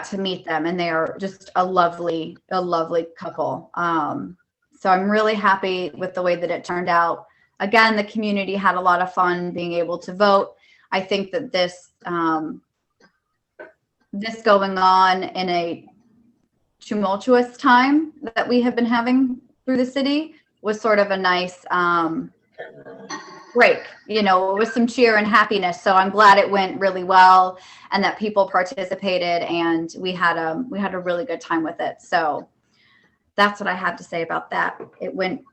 to meet them, and they are just a lovely couple. So I'm really happy with the way that it turned out. Again, the community had a lot of fun being able to vote. I think that this going on in a tumultuous time that we have been having through the city was sort of a nice break, with some cheer and happiness. So I'm glad it went really well and that people participated, and we had a really good time with it. So that's what I have to say about that. It went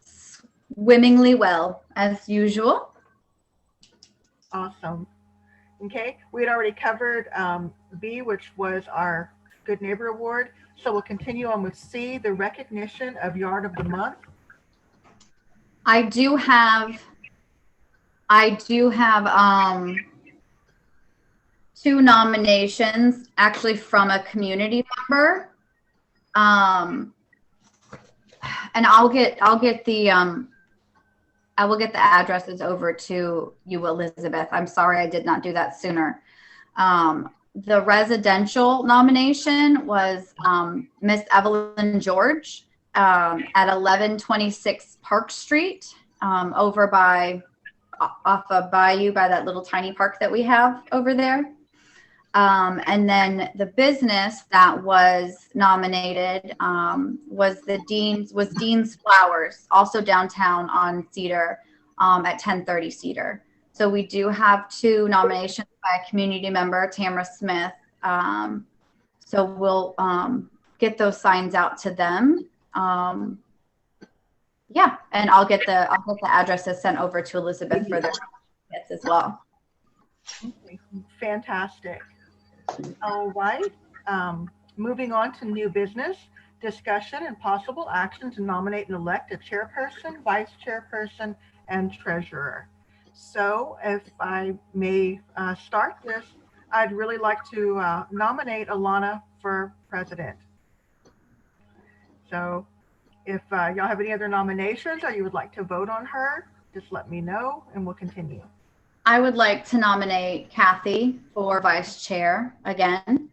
swimmingly well as usual. Awesome. Okay, we had already covered B, which was our Good Neighbor Award. So we'll continue on with C, the recognition of Yard of the Month. I do have 2 nominations actually from a community member. And I will get the addresses over to you, Elizabeth. I'm sorry I did not do that sooner. The residential nomination was Miss Evelyn George at 1126 Park Street, over off of Bayou, by that little tiny park that we have over there. And then the business that was nominated was Dean's Flowers, also downtown on Cedar, at 1030 Cedar. So we do have 2 nominations by a community member, Tamara Smith. So we'll get those signs out to them. Yeah, and I'll get the addresses sent over to Elizabeth for their tickets as well. Okay, fantastic. All right. Moving on to new business, discussion and possible action to nominate and elect a chairperson, vice chairperson, and treasurer. So if I may start this, I'd really like to nominate Alana for president. So if y'all have any other nominations or you would like to vote on her, just let me know and we'll continue. I would like to nominate Kathy for vice chair again.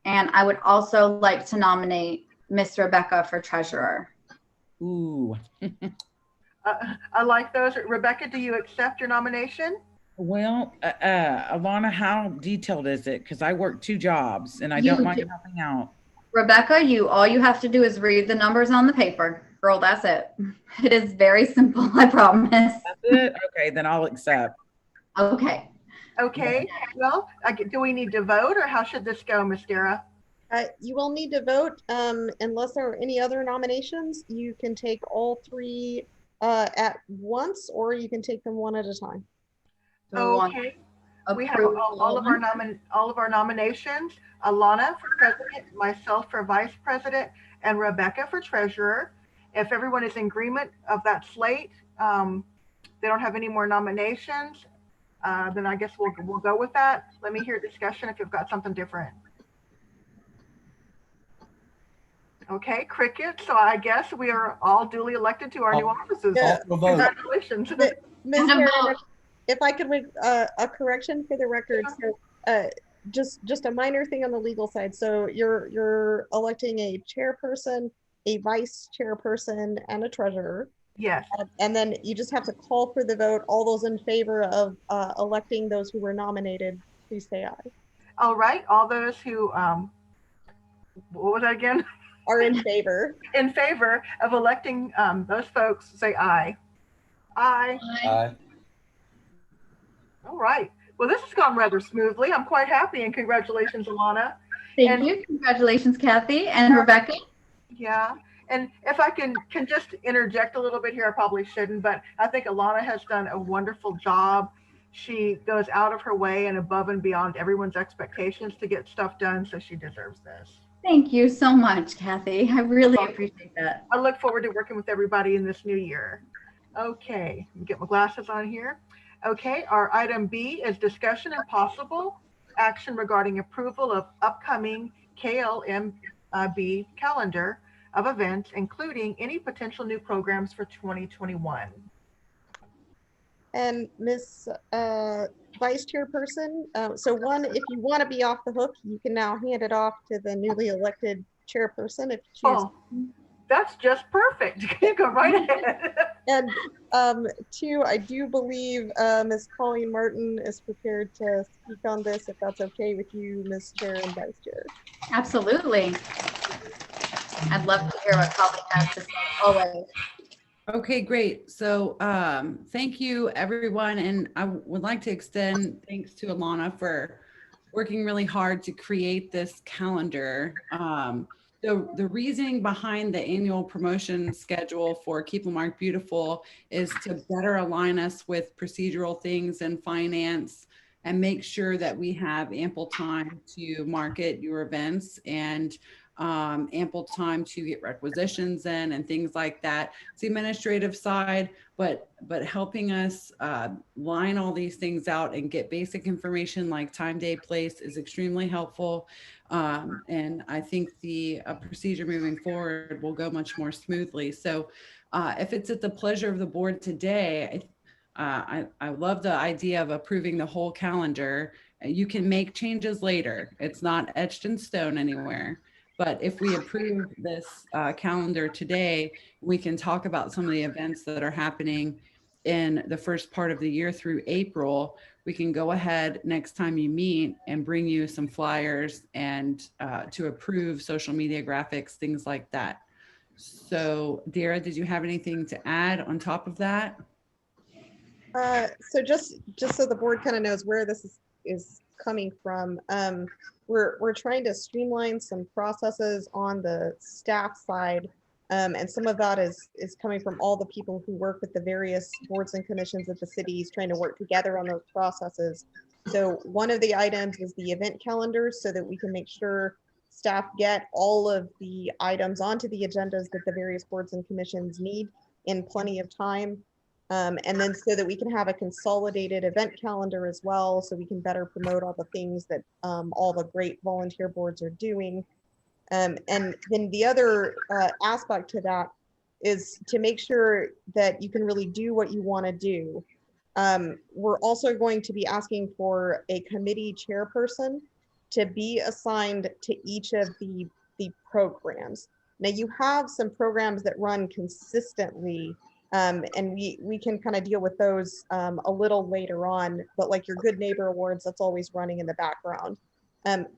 And I would also like to nominate Miss Rebecca for treasurer. Ooh. I like those. Rebecca, do you accept your nomination? Well, Alana, how detailed is it? Because I work 2 jobs and I don't mind helping out. Rebecca, all you have to do is read the numbers on the paper. Girl, that's it. It is very simple, I promise. That's it? Okay, then I'll accept. Okay. Okay. Well, do we need to vote or how should this go, Ms. Dara? You will need to vote. Unless there are any other nominations, you can take all 3 at once, or you can take them one at a time. Okay. We have all of our nominations: Alana for president, myself for vice president, and Rebecca for treasurer. If everyone is in agreement of that slate, they don't have any more nominations, then I guess we'll go with that. Let me hear discussion if you've got something different. Okay, cricket. So I guess we are all duly elected to our new offices. Yeah. Congratulations. Ms. Dara, if I could make a correction for the record. So, just a minor thing on the legal side. So you're electing a chairperson, a vice chairperson, and a treasurer. Yes. And then you just have to call for the vote. All those in favor of electing those who were nominated, please say aye. All right. All those who, what was that again? Are in favor. In favor of electing those folks, say aye. Aye. Aye. All right. Well, this has gone rather smoothly. I'm quite happy, and congratulations, Alana. Thank you. Congratulations, Kathy and Rebecca. Yeah. And if I can just interject a little bit here, I probably shouldn't, but I think Alana has done a wonderful job. She goes out of her way and above and beyond everyone's expectations to get stuff done, so she deserves this. Thank you so much, Kathy. I really appreciate that. I look forward to working with everybody in this new year. Okay, let me get my glasses on here. Okay, our item B is discussion and possible action regarding approval of upcoming KLMB calendar of events, including any potential new programs for 2021. And Miss Vice Chairperson, so one, if you want to be off the hook, you can now hand it off to the newly elected chairperson if you choose. Oh, that's just perfect. You go right ahead. And two, I do believe Ms. Colleen Martin is prepared to speak on this, if that's okay with you, Ms. Chair and Vice Chair. Absolutely. I'd love to hear what Colleen has to say, always. Okay, great. So thank you, everyone. And I would like to extend thanks to Alana for working really hard to create this calendar. The reasoning behind the annual promotion schedule for Keep Marque Beautiful is to better align us with procedural things and finance and make sure that we have ample time to market your events and ample time to get requisitions in and things like that. It's the administrative side, but helping us line all these things out and get basic information like time, day, place is extremely helpful. And I think the procedure moving forward will go much more smoothly. So if it's at the pleasure of the board today, I love the idea of approving the whole calendar. You can make changes later. It's not etched in stone anywhere. But if we approve this calendar today, we can talk about some of the events that are happening in the first part of the year through April. We can go ahead next time you meet and bring you some flyers and to approve social media graphics, things like that. So Dara, did you have anything to add on top of that? So just so the board kind of knows where this is coming from, we're trying to streamline some processes on the staff side, and some of that is coming from all the people who work with the various boards and commissions at the cities, trying to work together on those processes. So one of the items is the event calendar, so that we can make sure staff get all of the items onto the agendas that the various boards and commissions need in plenty of time. And then so that we can have a consolidated event calendar as well, so we can better promote all the things that all the great volunteer boards are doing. And then the other aspect to that is to make sure that you can really do what you want to do. We're also going to be asking for a committee chairperson to be assigned to each of the programs. Now you have some programs that run consistently, and we can kind of deal with those a little later on, but like your Good Neighbor Awards, that's always running in the background.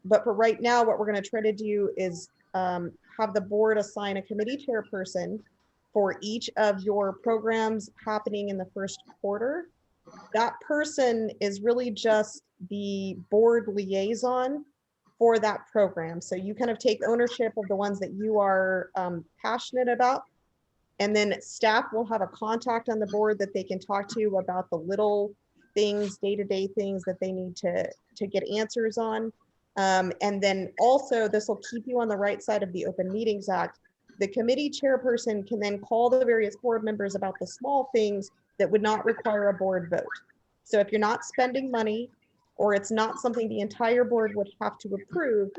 But for right now, what we're going to try to do is have the board assign a committee chairperson for each of your programs happening in the first quarter. That person is really just the board liaison for that program. So you kind of take ownership of the ones that you are passionate about. And then staff will have a contact on the board that they can talk to about the little things, day-to-day things that they need to get answers on. And then also, this will keep you on the right side of the Open Meetings Act. The committee chairperson can then call the various board members about the small things that would not require a board vote. So if you're not spending money, or it's not something the entire board would have to approve,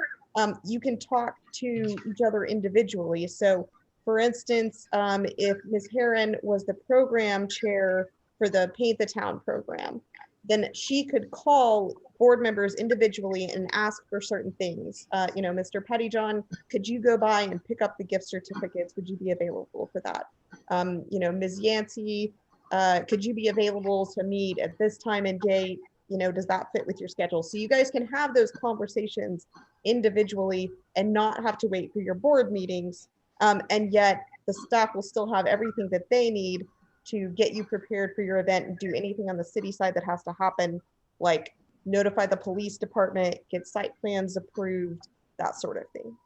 you can talk to each other individually. So for instance, if Ms. Heron was the program chair for the Paint the Town program, then she could call board members individually and ask for certain things. You know, Mr. Pettyjohn, could you go by and pick up the gift certificates? Would you be available for that? You know, Ms. Yancey, could you be available to meet at this time and date? You know, does that fit with your schedule? So you guys can have those conversations individually and not have to wait for your board meetings. And yet the staff will still have everything that they need to get you prepared for your event and do anything on the city side that has to happen, like notify the police department, get site plans approved, that sort of thing.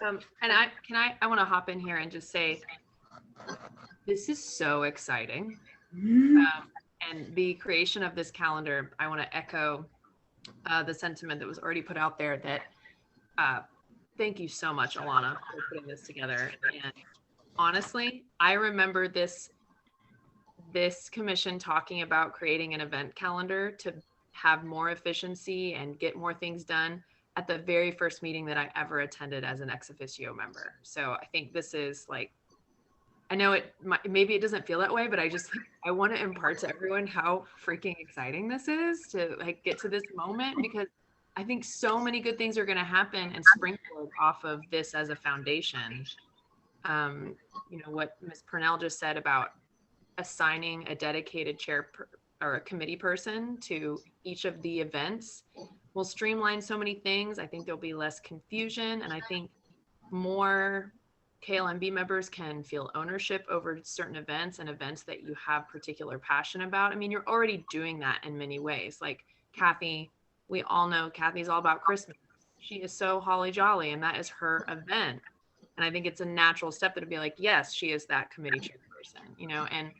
And I want to hop in here and just say, this is so exciting. And the creation of this calendar, I want to echo the sentiment that was already put out there that thank you so much, Alana, for putting this together. And honestly, I remember this commission talking about creating an event calendar to have more efficiency and get more things done at the very first meeting that I ever attended as an ex officio member. So I think this is like I know maybe it doesn't feel that way, but I want to impart to everyone how freaking exciting this is to like get to this moment, because I think so many good things are going to happen and sprinkled off of this as a foundation. What Ms. Purnell just said about assigning a dedicated chair or a committee person to each of the events will streamline so many things. I think there'll be less confusion, and I think more KLMB members can feel ownership over certain events and events that you have particular passion about. I mean, you're already doing that in many ways. Like Kathy, we all know Kathy's all about Christmas. She is so holly jolly, and that is her event. And I think it's a natural step to be like, yes, she is that committee chairperson, and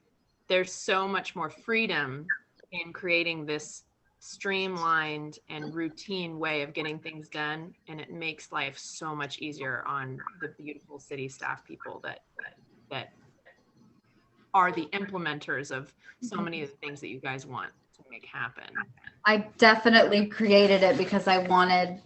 there's so much more freedom in creating this streamlined and routine way of getting things done, and it makes life so much easier on the beautiful city staff people that are the implementers of so many of the things that you guys want to make happen. I definitely created it because I wanted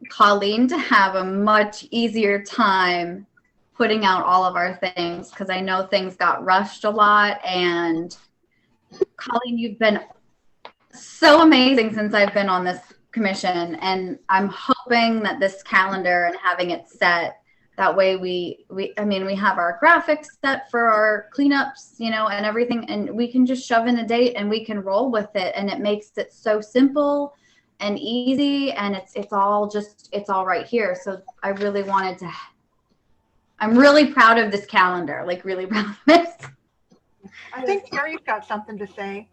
Colleen to have a much easier time putting out all of our things, because I know things got rushed a lot. And Colleen, you've been so amazing since I've been on this commission, and I'm hoping that this calendar and having it set that way, we have our graphics set for our cleanups, and everything, and we can just shove in a date and we can roll with it, and it makes it so simple and easy, and it's all right here. So I'm really proud of this calendar, like really proud of it. I think Terry's got something to say.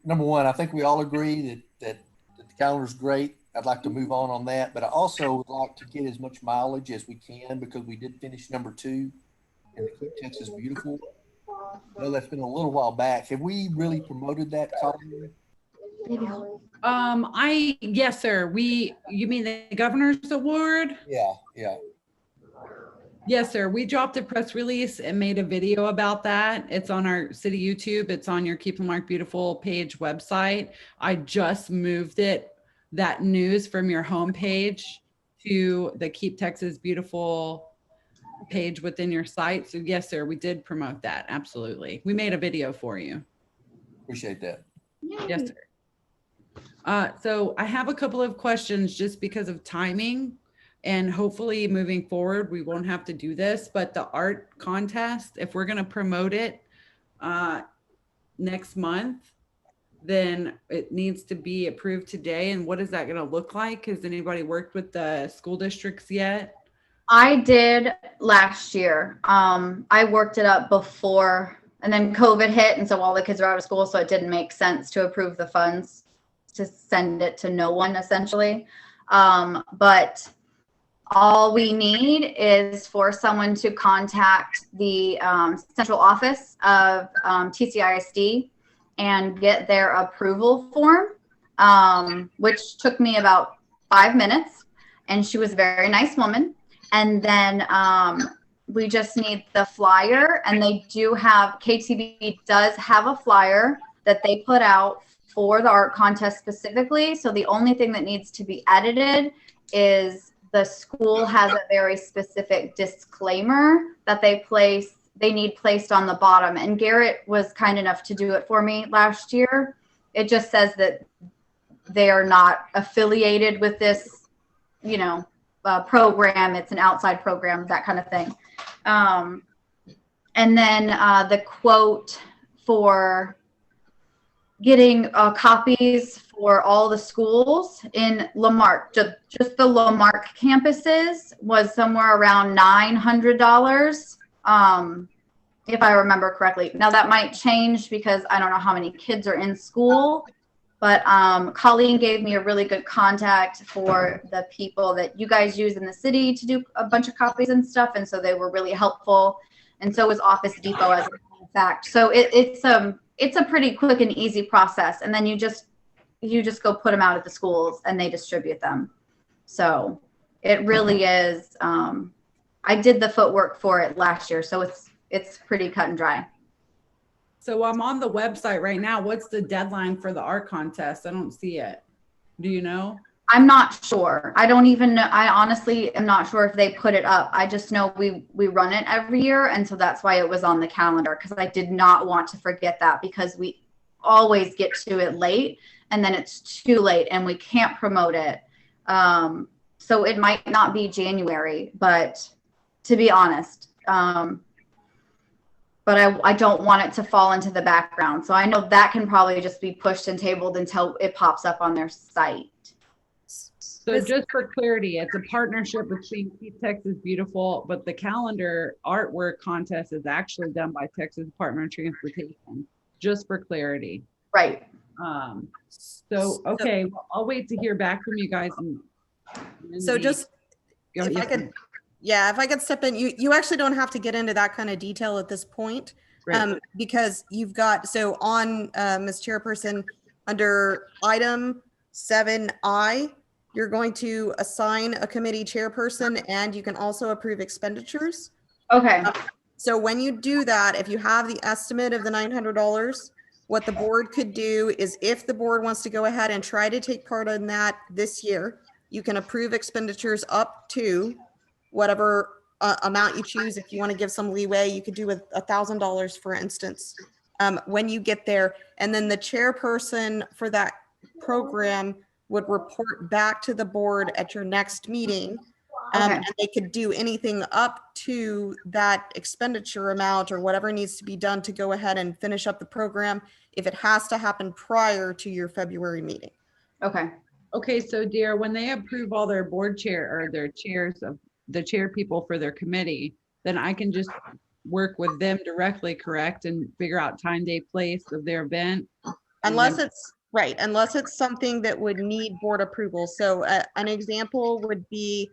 Number one, I think we all agree that the calendar's great. I'd like to move on that, but I also would like to get as much mileage as we can, because we did finish number 2, and the Keep Texas Beautiful. I know that's been a little while back. Have we really promoted that calendar? Yes, sir. You mean the governor's award? Yeah. Yes, sir. We dropped a press release and made a video about that. It's on our city YouTube. It's on your Keep the Mark Beautiful page website. I just moved that news from your homepage to the Keep Texas Beautiful page within your site. So yes, sir, we did promote that. Absolutely. We made a video for you. Appreciate that. Yes, sir. So I have a couple of questions just because of timing. And hopefully moving forward, we won't have to do this, but the art contest, if we're going to promote it next month, then it needs to be approved today. And what is that going to look like? Has anybody worked with the school districts yet? I did last year. I worked it up before, and then COVID hit, and so all the kids are out of school, so it didn't make sense to approve the funds to send it to no one, essentially. But all we need is for someone to contact the central office of TCISD and get their approval form, which took me about 5 minutes. And she was a very nice woman. And then we just need the flyer. And they do have, KTB does have a flyer that they put out for the art contest specifically. So the only thing that needs to be edited is the school has a very specific disclaimer that they need placed on the bottom. And Garrett was kind enough to do it for me last year. It just says that they are not affiliated with this, program. It's an outside program, that kind of thing. And then the quote for getting copies for all the schools in Lamarck, just the Lamarck campuses, was somewhere around $900, if I remember correctly. Now that might change because I don't know how many kids are in school, but Colleen gave me a really good contact for the people that you guys use in the city to do a bunch of copies and stuff, and so they were really helpful. And so was Office Depot, as a matter of fact. So it's a pretty quick and easy process, and then you just go put them out at the schools and they distribute them. So it really is. I did the footwork for it last year, so it's pretty cut and dry. So I'm on the website right now. What's the deadline for the art contest? I don't see it. Do you know? I'm not sure. I don't even know. I honestly am not sure if they put it up. I just know we run it every year. And so that's why it was on the calendar, because I did not want to forget that, because we always get to it late and then it's too late and we can't promote it. So it might not be January, but to be honest, but I don't want it to fall into the background. So I know that can probably just be pushed and tabled until it pops up on their site. So just for clarity, it's a partnership between Keep Texas Beautiful, but the calendar artwork contest is actually done by Texas Department of Transportation, just for clarity. Right. So, okay, well, I'll wait to hear back from you guys. So just, if I could, yeah, if I could step in, you actually don't have to get into that kind of detail at this point. Right. Because you've got, so on, Ms. Chairperson, under item 7I, you're going to assign a committee chairperson, and you can also approve expenditures. Okay. So when you do that, if you have the estimate of the $900, what the board could do is, if the board wants to go ahead and try to take part in that this year, you can approve expenditures up to whatever amount you choose. If you want to give some leeway, you could do with $1,000, for instance, when you get there. And then the chairperson for that program would report back to the board at your next meeting. Okay. And they could do anything up to that expenditure amount or whatever needs to be done to go ahead and finish up the program, if it has to happen prior to your February meeting. Okay. Okay, so dear, when they approve all their board chair or their chairs of the chair people for their committee, then I can just work with them directly, correct? And figure out time, day, place of their event. Unless it's right, unless it's something that would need board approval. So an example would be,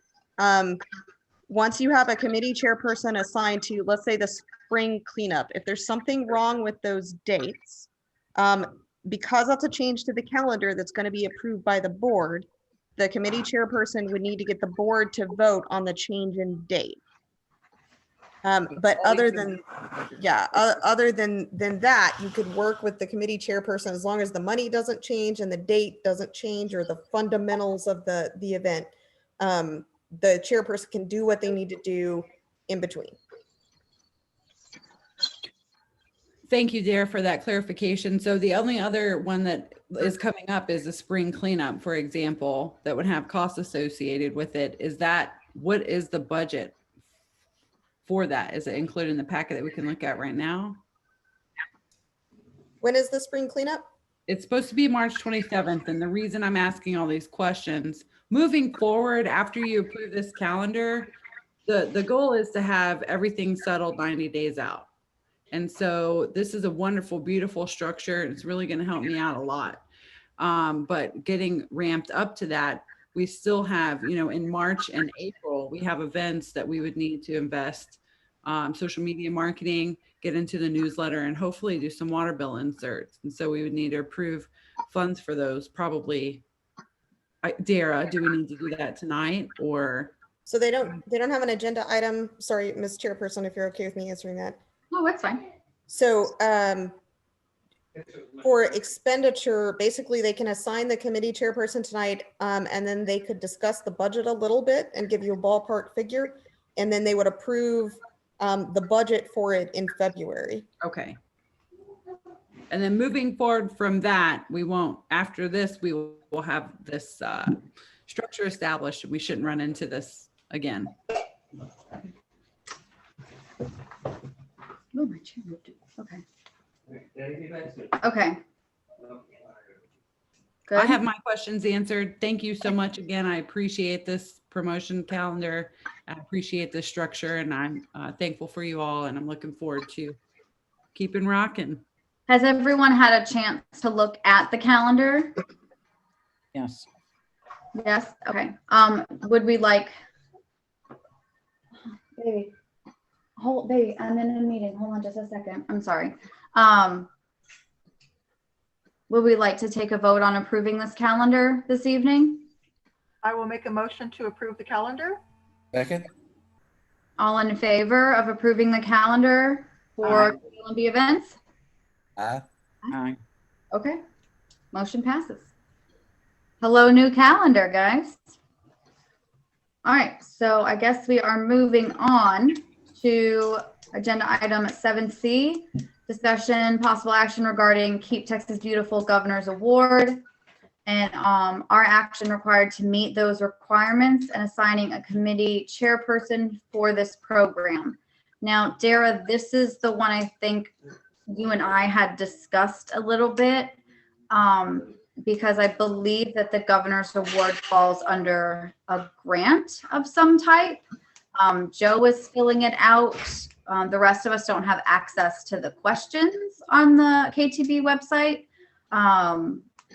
once you have a committee chairperson assigned to, let's say, the spring cleanup, if there's something wrong with those dates, because that's a change to the calendar that's going to be approved by the board, the committee chairperson would need to get the board to vote on the change in date. But other than, yeah, other than that, you could work with the committee chairperson as long as the money doesn't change and the date doesn't change, or the fundamentals of the event. The chairperson can do what they need to do in between. Thank you, Dare, for that clarification. So the only other one that is coming up is the spring cleanup, for example, that would have costs associated with it. Is that, what is the budget for that? Is it included in the packet that we can look at right now? When is the spring cleanup? It's supposed to be March 27th. And the reason I'm asking all these questions, moving forward after you approve this calendar, the goal is to have everything settled 90 days out. And so this is a wonderful, beautiful structure. It's really going to help me out a lot. But getting ramped up to that, we still have, you know, in March and April, we have events that we would need to invest, social media marketing, get into the newsletter, and hopefully do some water bill inserts. And so we would need to approve funds for those probably. Dara, do we need to do that tonight, or? So they don't have an agenda item. Sorry, Ms. Chairperson, if you're okay with me answering that. No, that's fine. So for expenditure, basically they can assign the committee chairperson tonight, and then they could discuss the budget a little bit and give you a ballpark figure, and then they would approve the budget for it in February. Okay. And then moving forward from that, we won't, after this, we will have this structure established. We shouldn't run into this again. Oh, my chair moved. Okay. Okay. Good. I have my questions answered. Thank you so much again. I appreciate this promotion calendar. I appreciate the structure, and I'm thankful for you all, and I'm looking forward to keeping rocking. Has everyone had a chance to look at the calendar? Yes. Yes. Okay. Would we like? Baby, baby, I'm in a meeting. Hold on just a second. I'm sorry. Would we like to take a vote on approving this calendar this evening? I will make a motion to approve the calendar. Second? All in favor of approving the calendar for the events? Aye. Aye. Okay. Motion passes. Hello, new calendar, guys. All right, so I guess we are moving on to agenda item 7C, discussion, possible action regarding Keep Texas Beautiful Governor's Award, and our action required to meet those requirements and assigning a committee chairperson for this program. Now, Dara, this is the one I think you and I had discussed a little bit, because I believe that the Governor's Award falls under a grant of some type. Joe is filling it out. The rest of us don't have access to the questions on the KTB website.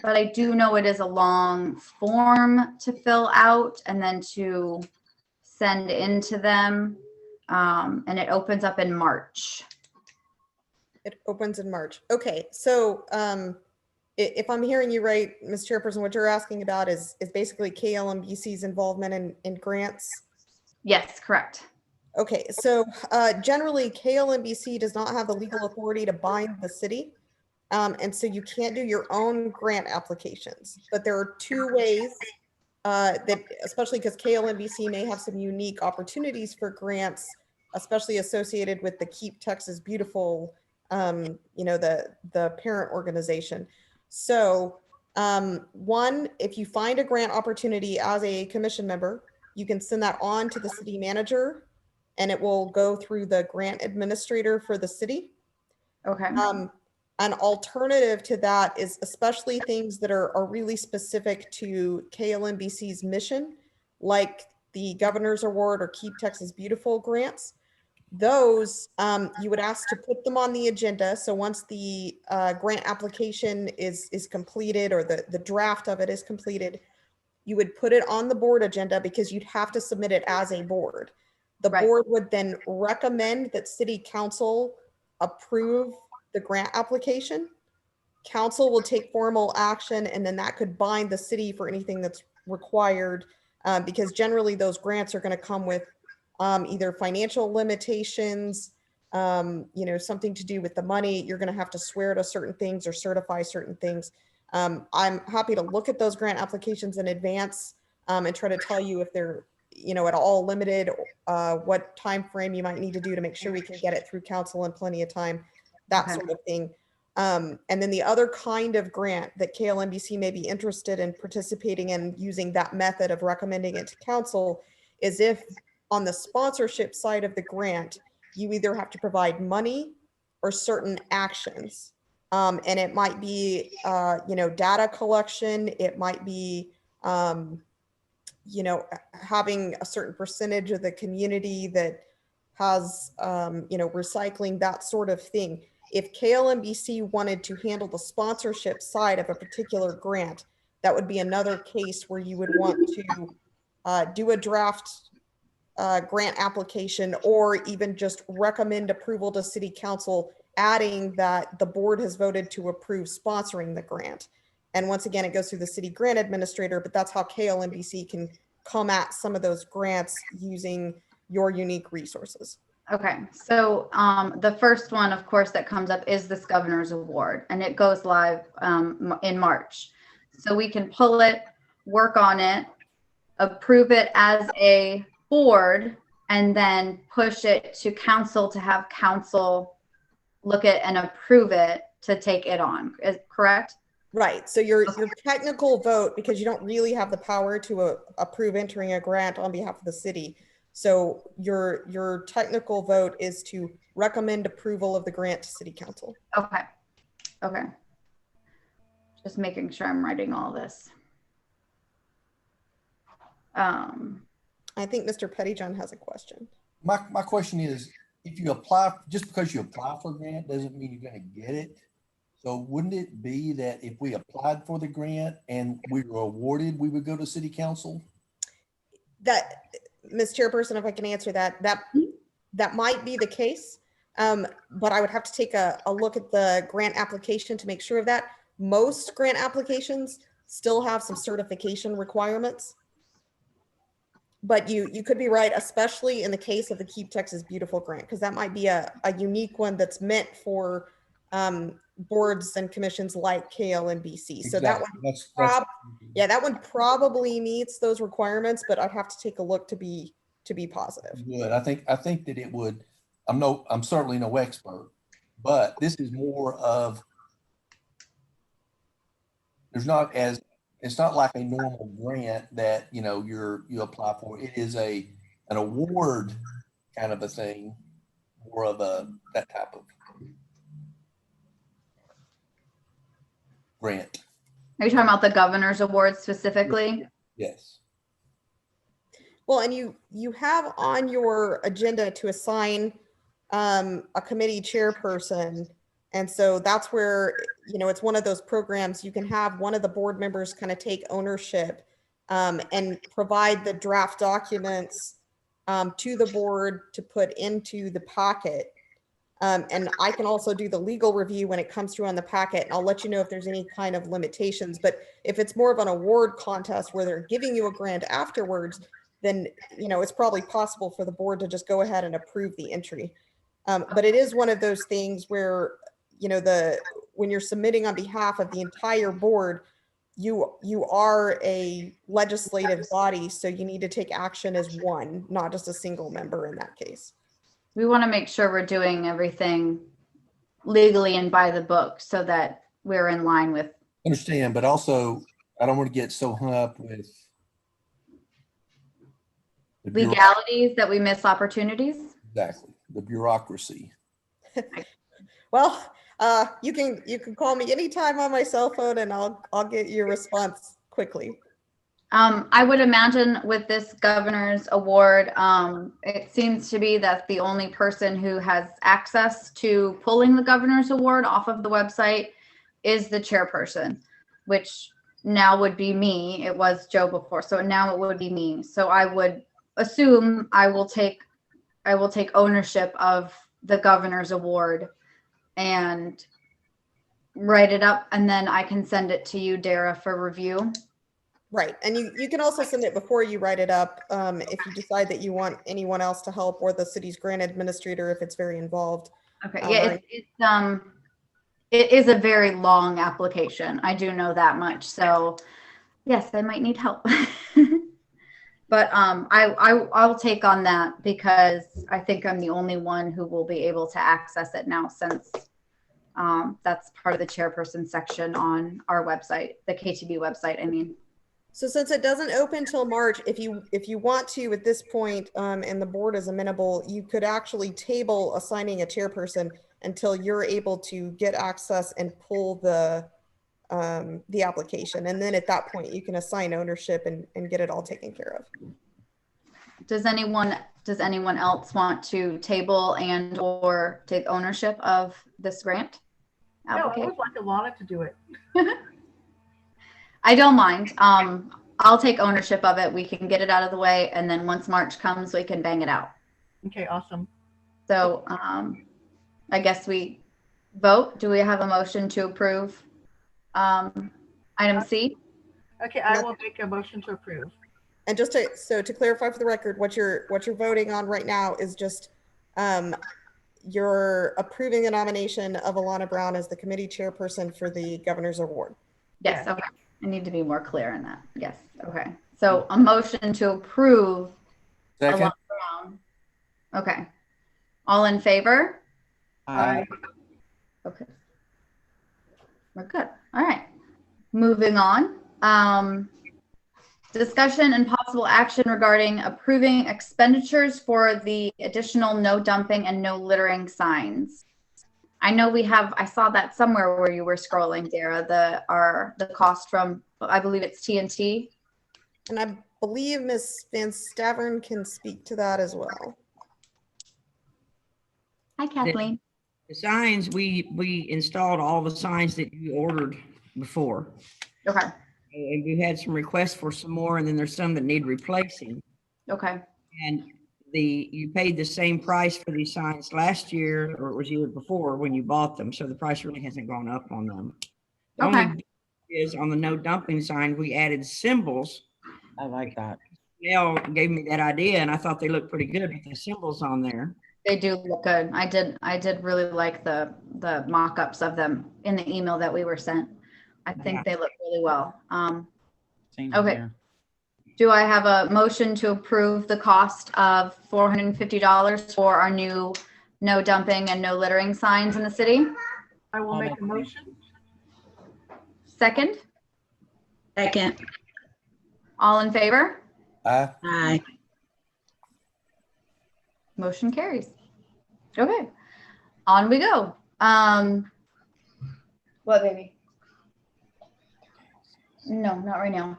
But I do know it is a long form to fill out and then to send in to them. And it opens up in March. It opens in March. Okay, so if I'm hearing you right, Ms. Chairperson, what you're asking about is basically KLMBC's involvement in grants. Yes, correct. Okay, so generally KLMBC does not have the legal authority to bind the city. And so you can't do your own grant applications, but there are two ways that, especially because KLMBC may have some unique opportunities for grants, especially associated with the Keep Texas Beautiful, the parent organization. So one, if you find a grant opportunity as a commission member, you can send that on to the city manager and it will go through the grant administrator for the city. Okay. An alternative to that is especially things that are really specific to KLMBC's mission, like the Governor's Award or Keep Texas Beautiful grants. Those, you would ask to put them on the agenda. So once the grant application is completed or the draft of it is completed, you would put it on the board agenda because you'd have to submit it as a board. The board would then recommend that city council approve the grant application. Council will take formal action and then that could bind the city for anything that's required, because generally those grants are going to come with either financial limitations, something to do with the money. You're going to have to swear to certain things or certify certain things. I'm happy to look at those grant applications in advance and try to tell you if they're, at all limited, what time frame you might need to do to make sure we can get it through council in plenty of time, that sort of thing. And then the other kind of grant that KLMBC may be interested in participating in using that method of recommending it to council is if on the sponsorship side of the grant, you either have to provide money or certain actions. And it might be, data collection. It might be, having a certain percentage of the community that has, recycling, that sort of thing. If KLMBC wanted to handle the sponsorship side of a particular grant, that would be another case where you would want to do a draft grant application or even just recommend approval to city council, adding that the board has voted to approve sponsoring the grant. And once again, it goes through the city grant administrator, but that's how KLMBC can come at some of those grants using your unique resources. Okay, so the first one, of course, that comes up is this Governor's Award, and it goes live in March. So we can pull it, work on it, approve it as a board, and then push it to council to have council look at and approve it to take it on. Is correct? Right. So your technical vote, because you don't really have the power to approve entering a grant on behalf of the city. So your technical vote is to recommend approval of the grant to city council. Okay. Okay. Just making sure I'm writing all this. I think Mr. Pettyjohn has a question. My question is, if you apply, just because you apply for a grant doesn't mean you're going to get it. So wouldn't it be that if we applied for the grant and we were awarded, we would go to city council? That, Ms. Chairperson, if I can answer that might be the case. But I would have to take a look at the grant application to make sure of that. Most grant applications still have some certification requirements. But you could be right, especially in the case of the Keep Texas Beautiful grant, because that might be a unique one that's meant for boards and commissions like KLNBC. So that Exactly. one, That's yeah, that one probably meets those requirements, but I'd have to take a look to be positive. good. I think that it would. I'm certainly no expert, but this is more of. It's not like a normal grant that you apply for. It is an award kind of a thing, more of that type of grant. Are you talking about the governor's award specifically? Yes. Well, and you have on your agenda to assign a committee chairperson. And so that's where, it's one of those programs you can have one of the board members kind of take ownership and provide the draft documents to the board to put into the packet. And I can also do the legal review when it comes through on the packet. And I'll let you know if there's any kind of limitations. But if it's more of an award contest where they're giving you a grant afterwards, then, it's probably possible for the board to just go ahead and approve the entry. But it is one of those things where, when you're submitting on behalf of the entire board, you are a legislative body, so you need to take action as one, not just a single member in that case. We want to make sure we're doing everything legally and by the book so that we're in line with. Understand, but also I don't want to get so hung up with the legalities that we miss opportunities. Exactly, the bureaucracy. Well, you can call me anytime on my cell phone, and I'll get your response quickly. I would imagine with this governor's award, it seems to be that the only person who has access to pulling the governor's award off of the website is the chairperson, which now would be me. It was Joe before, so now it would be me. So I would assume I will take ownership of the governor's award and write it up, and then I can send it to you, Dara, for review. Right. And you can also send it before you write it up if you decide that you want anyone else to help, or the city's grant administrator if it's very involved. Okay. Yeah, it is a very long application. I do know that much. So yes, I might need help. But I'll take on that because I think I'm the only one who will be able to access it now, since that's part of the chairperson section on our website, the KTB website, I mean. So since it doesn't open till March, if you want to at this point, and the board is amenable, you could actually table assigning a chairperson until you're able to get access and pull the application. And then at that point you can assign ownership and get it all taken care of. Does anyone else want to table and or take ownership of this grant application? No, I would like Alana to do it. I don't mind. I'll take ownership of it. We can get it out of the way, and then once March comes, we can bang it out. Okay, awesome. So I guess we vote. Do we have a motion to approve item C? Okay, I will make a motion to approve. And just to clarify for the record, what you're voting on right now is just you're approving the nomination of Alana Brown as the committee chairperson for the governor's award. Yes. Okay. I need to be more clear in that. Yes. Okay. So a motion to approve Alana Brown. Okay. All in favor? Aye. Okay. We're good. All right. Moving on. Discussion and possible action regarding approving expenditures for the additional no dumping and no littering signs. I know I saw that somewhere where you were scrolling, Dara, the cost from, I believe it's TNT. And I believe Ms. Van Stavern can speak to that as well. Hi, Kathleen. The signs, we installed all the signs that you ordered before. Okay. And you had some requests for some more, and then there's some that need replacing. Okay. And you paid the same price for these signs last year, or it was year before when you bought them. So the price really hasn't gone up on them. The Okay. only is on the no dumping sign, we added symbols. I like that. Nell gave me that idea, and I thought they looked pretty good with the symbols on there. They do look good. I did really like the mock-ups of them in the email that we were sent. I think they look really well. Same Okay. here. Do I have a motion to approve the cost of $450 for our new no dumping and no littering signs in the city? I will I'll make make a a motion. Second, Second. all in favor? Aye. Motion carries. Okay, on we go. What, baby? No, not right now.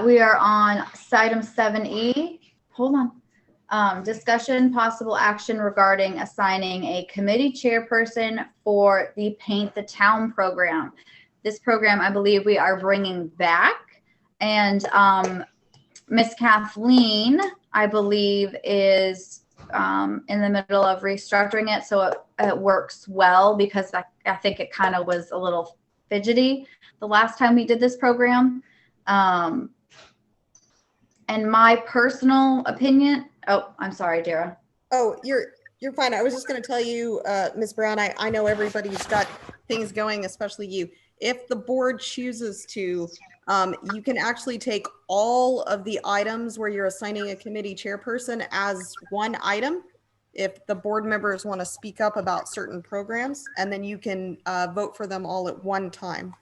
We are on item 7E. Hold on. Discussion, possible action regarding assigning a committee chairperson for the Paint the Town program. This program, I believe we are bringing back, and Miss Kathleen, I believe, is in the middle of restructuring it, so it works well, because I think it kind of was a little fidgety the last time we did this program. And my personal opinion, oh, I'm sorry, Dara. Oh, you're fine. I was just going to tell you, Ms. Brown, I know everybody's got things going, especially you. If the board chooses to, you can actually take all of the items where you're assigning a committee chairperson as one item, if the board members want to speak up about certain programs, and then you can vote for them all at one time.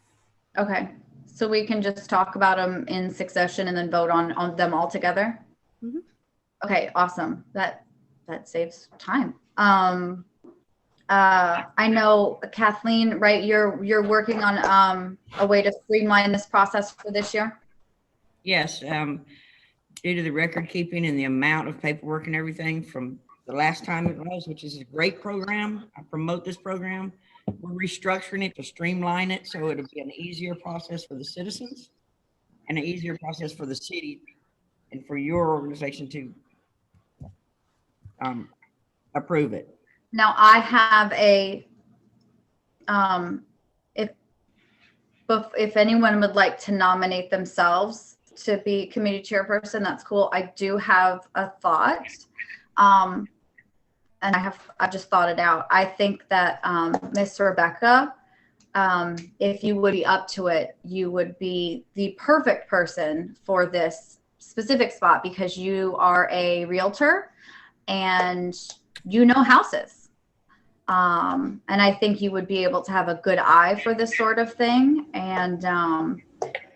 Okay, so we can just talk about them in succession and then vote on them all together? Mhm. Okay, awesome. That saves time. I know, Kathleen, right, you're working on a way to streamline this process for this year? Yes, due to the record keeping and the amount of paperwork and everything from the last time it was, which is a great program. I promote this program. We're restructuring it to streamline it so it'll be an easier process for the citizens and an easier process for the city and for your organization to approve it. Now I have if anyone would like to nominate themselves to be committee chairperson, that's cool. I do have a thought. And I've just thought it out. I think that Miss Rebecca, if you would be up to it, you would be the perfect person for this specific spot, because you are a realtor and you know houses. And I think you would be able to have a good eye for this sort of thing. And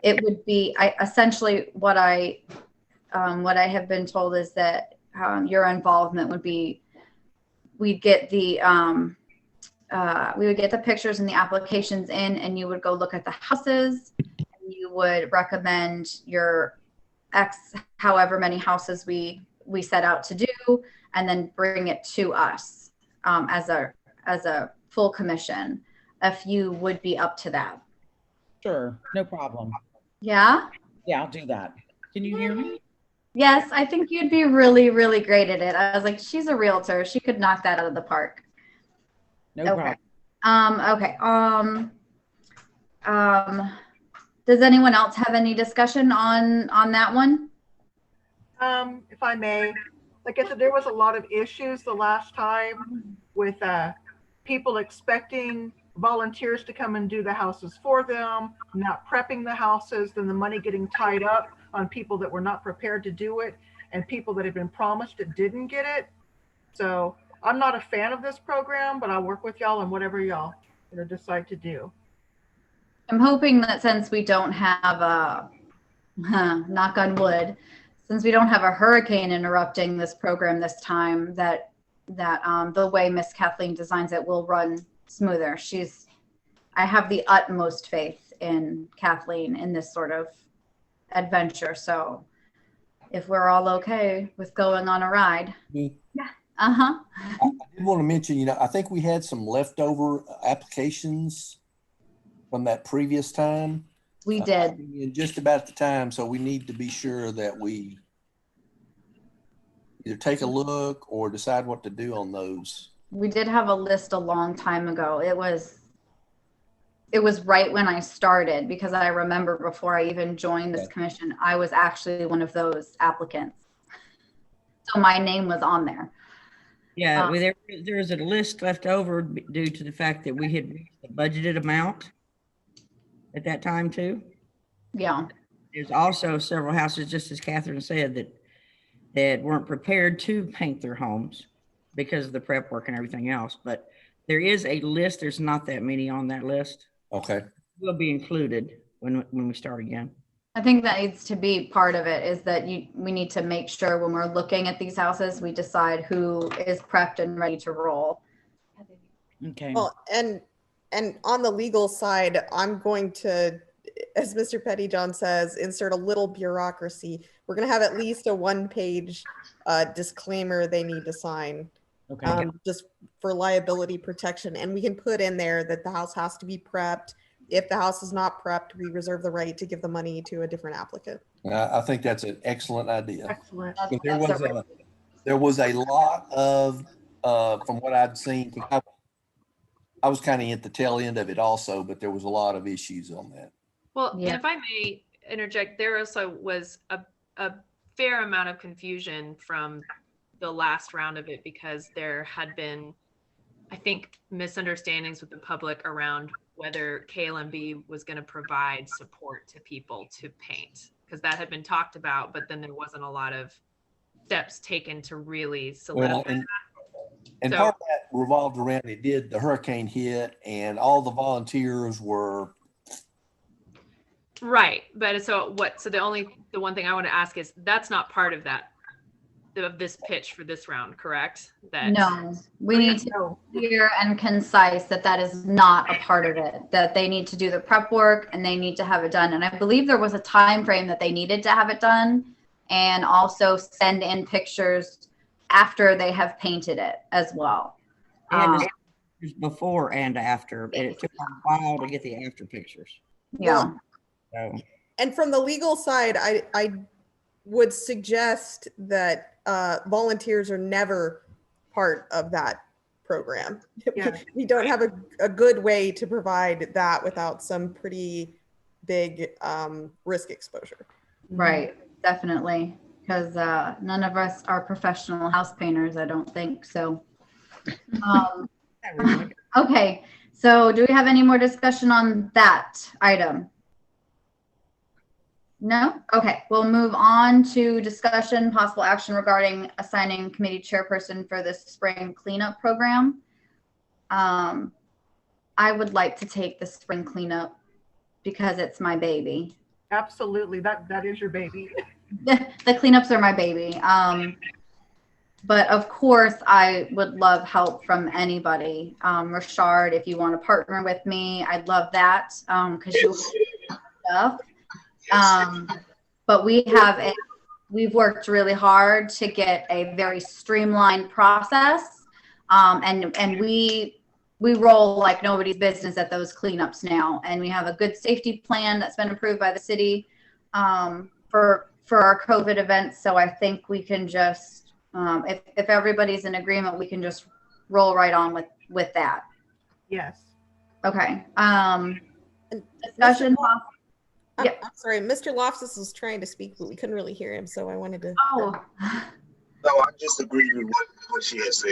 it would be essentially what I have been told is that your involvement would be, we would get the pictures and the applications in, and you would go look at the houses, and you would recommend your however many houses we set out to do, and then bring it to us as a full commission, if you would be up to that. Sure, no problem. Yeah? Yeah, I'll do that. Can you hear me? Yes, I think you'd be really, really great at it. I was like, she's a realtor. She could knock that out of the park. No problem. Okay. Does anyone else have any discussion on that one? If I may, like I said, there was a lot of issues the last time with people expecting volunteers to come and do the houses for them, not prepping the houses, then the money getting tied up on people that were not prepared to do it, and people that had been promised that didn't get it. So I'm not a fan of this program, but I'll work with y'all on whatever y'all decide to do. I'm hoping that since we don't have a, knock on wood, since we don't have a hurricane interrupting this program this time, that the way Miss Kathleen designs it will run smoother. I have the utmost faith in Kathleen in this sort of adventure. So if we're all okay with going on a ride. Yeah. I did want to mention, I think we had some leftover applications from that previous time. We did. Just about the time. So we need to be sure that we either take a look or decide what to do on those. We did have a list a long time ago. It was right when I started, because I remember before I even joined this commission, I was actually one of those applicants. So my name was on there. Yeah, Um, there's a list left over due to the fact that we had reached the budgeted amount at that time too. Yeah. There's also several houses, just as Catherine said, that weren't prepared to paint their homes because of the prep work and everything else. But there is a list. There's not that many on that list. Okay. Will be included when we start again. I think that needs to be part of it, is that we need to make sure when we're looking at these houses, we decide who is prepped and ready to roll. Okay. Well, and on the legal side, I'm going to, as Mr. Pettyjohn says, insert a little bureaucracy. We're going to have at least a one-page disclaimer they need to sign, Okay. just for liability protection. And we can put in there that the house has to be prepped. If the house is not prepped, we reserve the right to give the money to a different applicant. I think that's an excellent idea. Excellent. But there was a lot of, from what I'd seen, I was kind of at the tail end of it also, but there was a lot of issues on that. Well, Yeah. and if I may interject, there also was a fair amount of confusion from the last round of it, because there had been, I think, misunderstandings with the public around whether KLMB was going to provide support to people to paint, because that had been talked about, but then there wasn't a lot of steps taken to really solidify that. And So- part of that revolved around, the hurricane hit and all the volunteers were. Right. But so the one thing I want to ask is, that's not part of that, of this pitch for this round, correct? That No, we need to be clear and concise that is not a part of it, that they need to do the prep work and they need to have it done. And I believe there was a time frame that they needed to have it done, and also send in pictures after they have painted it as well. And before and after, and it took a while to get the after pictures. Yeah. So, And from the legal side, I would suggest that volunteers are never part of that program. Yeah. We don't have a good way to provide that without some pretty big risk exposure. Right, definitely. Because none of us are professional house painters, I don't think so. Okay, so do we have any more discussion on that item? No? Okay, we'll move on to discussion, possible action regarding assigning committee chairperson for the spring cleanup program. I would like to take the spring cleanup because it's my baby. Absolutely. That is your baby. The cleanups are my baby. But of course, I would love help from anybody. Rashard, if you want to partner with me, I'd love that, because you have stuff. But we've worked really hard to get a very streamlined process. And we roll like nobody's business at those cleanups now. And we have a good safety plan that's been approved by the city for our COVID events. So I think we can just, if everybody's in agreement, we can just roll right on with that. Yes. Okay. And Discussion. I'm Yeah. sorry, Mr. Loftus was trying to speak, but we couldn't really hear him, so I wanted to. Oh, No, I just agree with what she has said.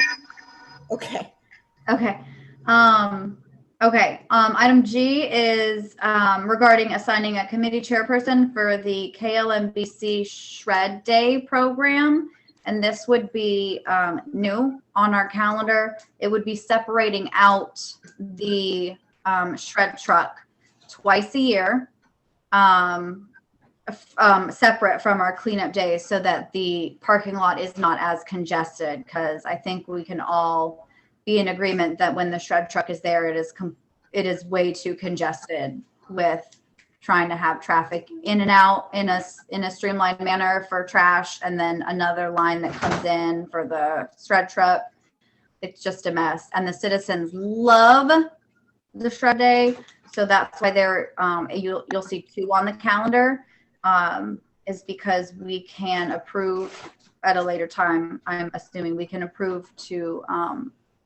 Okay. okay. Okay. Item G is regarding assigning a committee chairperson for the KLMBC Shred Day program. And this would be new on our calendar. It would be separating out the shred truck twice a year, separate from our cleanup days, so that the parking lot is not as congested. Because I think we can all be in agreement that when the shred truck is there, it is way too congested with trying to have traffic in and out in a streamlined manner for trash, and then another line that comes in for the shred truck. It's just a mess, and the citizens love the shred day, so that's why they're you'll see two on the calendar, is because we can approve at a later time. I'm assuming we can approve to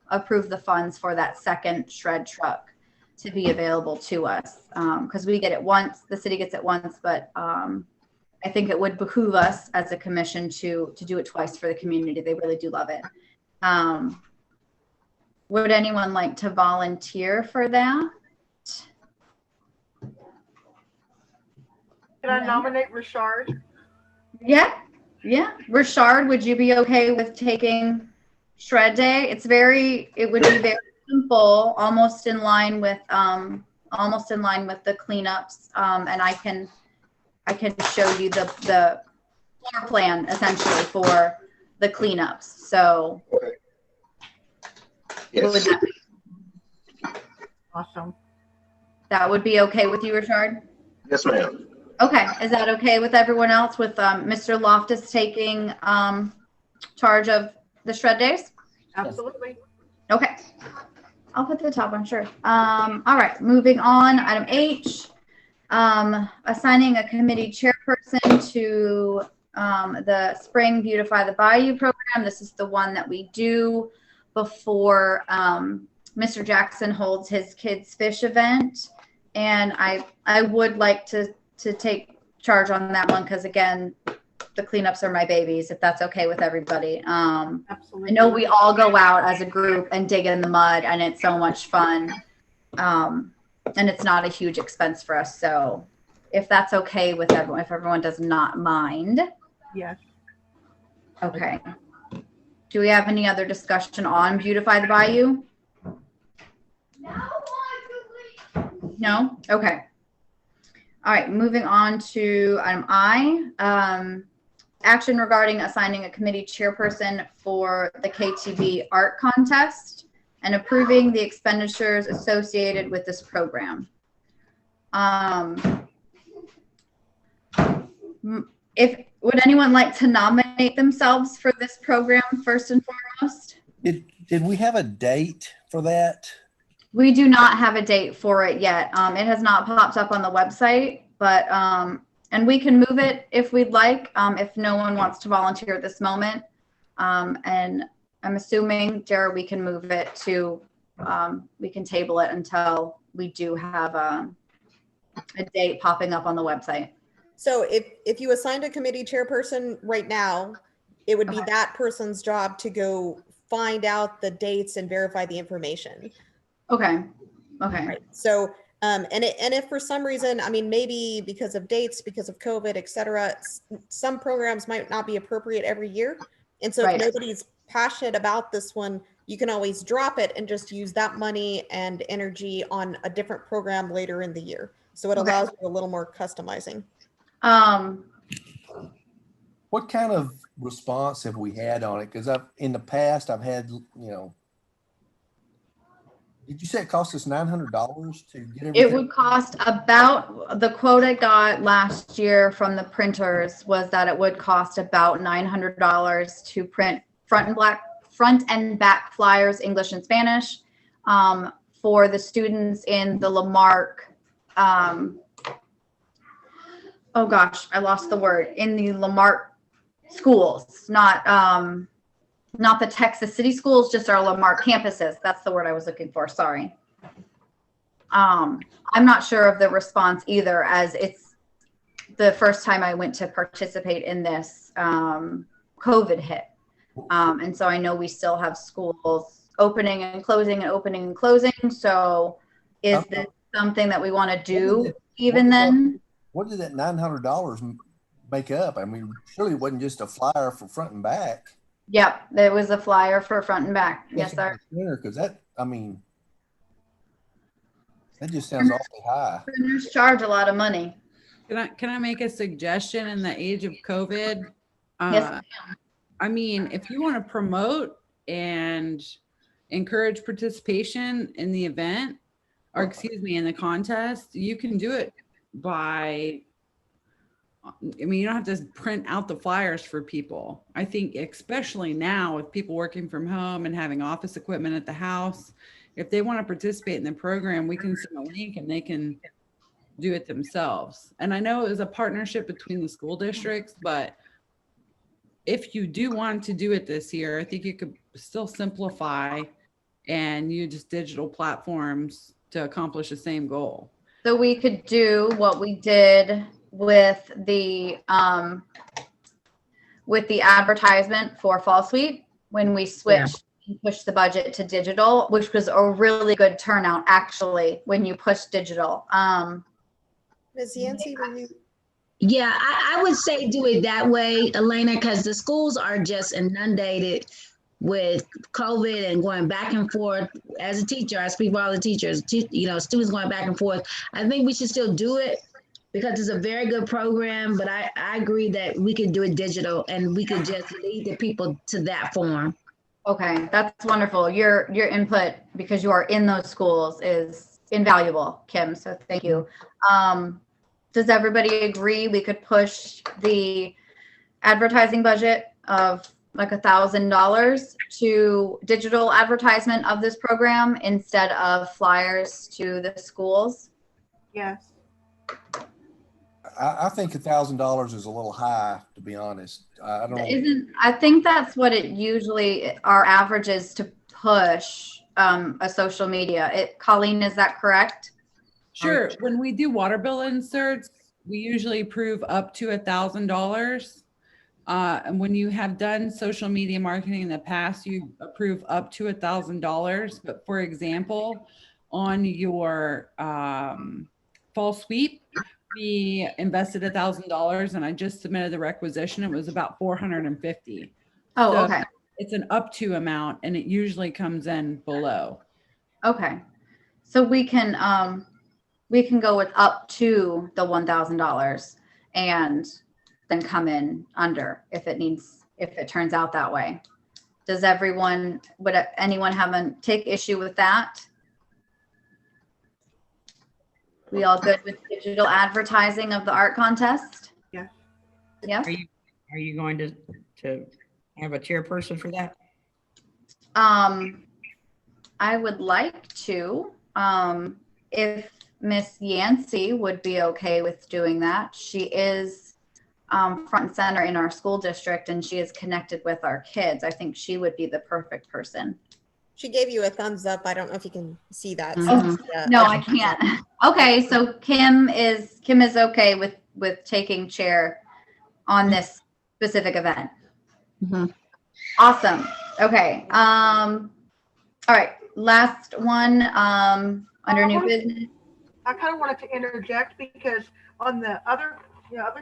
approve the funds for that second shred truck to be available to us, because we get it once, the city gets it once, but I think it would behoove us as a commission to do it twice for the community. They really do love it. Would anyone like to volunteer for that? Can I nominate Richard? Yeah. Richard, would you be okay with taking shred day? It would be very simple, almost in line with the cleanups. And I can show you the floor plan essentially for the cleanups. So Okay. Yes. Awesome. That would be okay with you, Richard? Yes, ma'am. Okay, is that okay with everyone else, with Mr. Loftus taking charge of the shred days? Absolutely. Okay, I'll put the top one, sure. All right, moving on, item H, assigning a committee chairperson to the Spring Beautify the Bayou program. This is the one that we do before Mr. Jackson holds his kids fish event. And I would like to take charge on that one, because again, the cleanups are my babies, if that's okay with everybody. Absolutely. I know we all go out as a group and dig in the mud, and it's so much fun. And it's not a huge expense for us. So if that's okay with everyone, if everyone does not mind. Yes. Okay. Do we have any other discussion on Beautify the Bayou? No? Okay. All right, moving on to item I, action regarding assigning a committee chairperson for the KTV art contest and approving the expenditures associated with this program. Would anyone like to nominate themselves for this program first and foremost? Did we have a date for that? We do not have a date for it yet. It has not popped up on the website, but and we can move it if we'd like, if no one wants to volunteer at this moment. And I'm assuming, Jared, we can move it to, we can table it until we do have a date popping up on the website. So if you assigned a committee chairperson right now, it would be that person's job to go find out the dates and verify the information. Okay. Right. So, and if for some reason, I mean, maybe because of dates, because of COVID, et cetera, some programs might not be appropriate every year. And so if nobody's passionate about this one, you can always drop it and just use that money and energy on a different program later in the year. So it allows you a little more customizing. What kind of response have we had on it? Because in the past I've had, did you say it cost us $900 to get everything? It would cost about, the quote I got last year from the printers was that it would cost about $900 to print front and back flyers, English and Spanish, for the students in the Lamarque, oh gosh, I lost the word, in the Lamarque schools, not the Texas City schools, just our Lamarque campuses. That's the word I was looking for. Sorry. I'm not sure of the response either, as it's the first time I went to participate in this. COVID hit. And so I know we still have schools opening and closing and opening and closing. So is this something that we want to do even then? What did that $900 make up? I mean, surely it wasn't just a flyer for front and back. Yep, there was a flyer for front and back. Yes, sir. Because that, I mean, that just sounds awfully high. Printers charge a lot of money. Can I make a suggestion in the age of COVID? Yes. I mean, if you want to promote and encourage participation in the event, or excuse me, in the contest, you can do it by, I mean, you don't have to print out the flyers for people. I think especially now with people working from home and having office equipment at the house, if they want to participate in the program, we can send a link and they can do it themselves. And I know it was a partnership between the school districts, but if you do want to do it this year, I think you could still simplify and use digital platforms to accomplish the same goal. So we could do what we did with the advertisement for Fall Suite when we switched can push the budget to digital, which was a really good turnout actually when you push digital. Ms. Yancey, were you? Yeah, I would say do it that way, Elena, because the schools are just inundated with COVID and going back and forth. As a teacher, I speak for all the teachers, students going back and forth. I think we should still do it because it's a very good program, but I agree that we could do it digital and we could just lead the people to that form. Okay, that's wonderful. Your input, because you are in those schools, is invaluable, Kim. So thank you. Does everybody agree we could push the advertising budget of like $1,000 to digital advertisement of this program instead of flyers to the schools? Yes. I think $1,000 is a little high, to be honest. I don't. I think that's what it usually, our average is to push a social media. Colleen, is that correct? Sure. When we do water bill inserts, we usually approve up to $1,000. And when you have done social media marketing in the past, you approve up to $1,000. But for example, on your fall sweep, we invested $1,000 and I just submitted the requisition. It was about $450. Oh, So okay. it's an up to amount and it usually comes in below. Okay. So we can go with up to the $1,000 and then come in under if it turns out that way. Would anyone take issue with that? We all good with digital advertising of the art contest? Yeah. Yes. Are you going to have a chairperson for that? I would like to, if Miss Yancey would be okay with doing that. She is front and center in our school district and she is connected with our kids. I think she would be the perfect person. She gave you a thumbs up. I don't know if you can see that. Mhm. No, I can't. Okay, so Kim is okay with taking chair on this specific event. Mm-hmm. Awesome. Okay. All right. Last one. Under new business. I kind of wanted to interject because on the other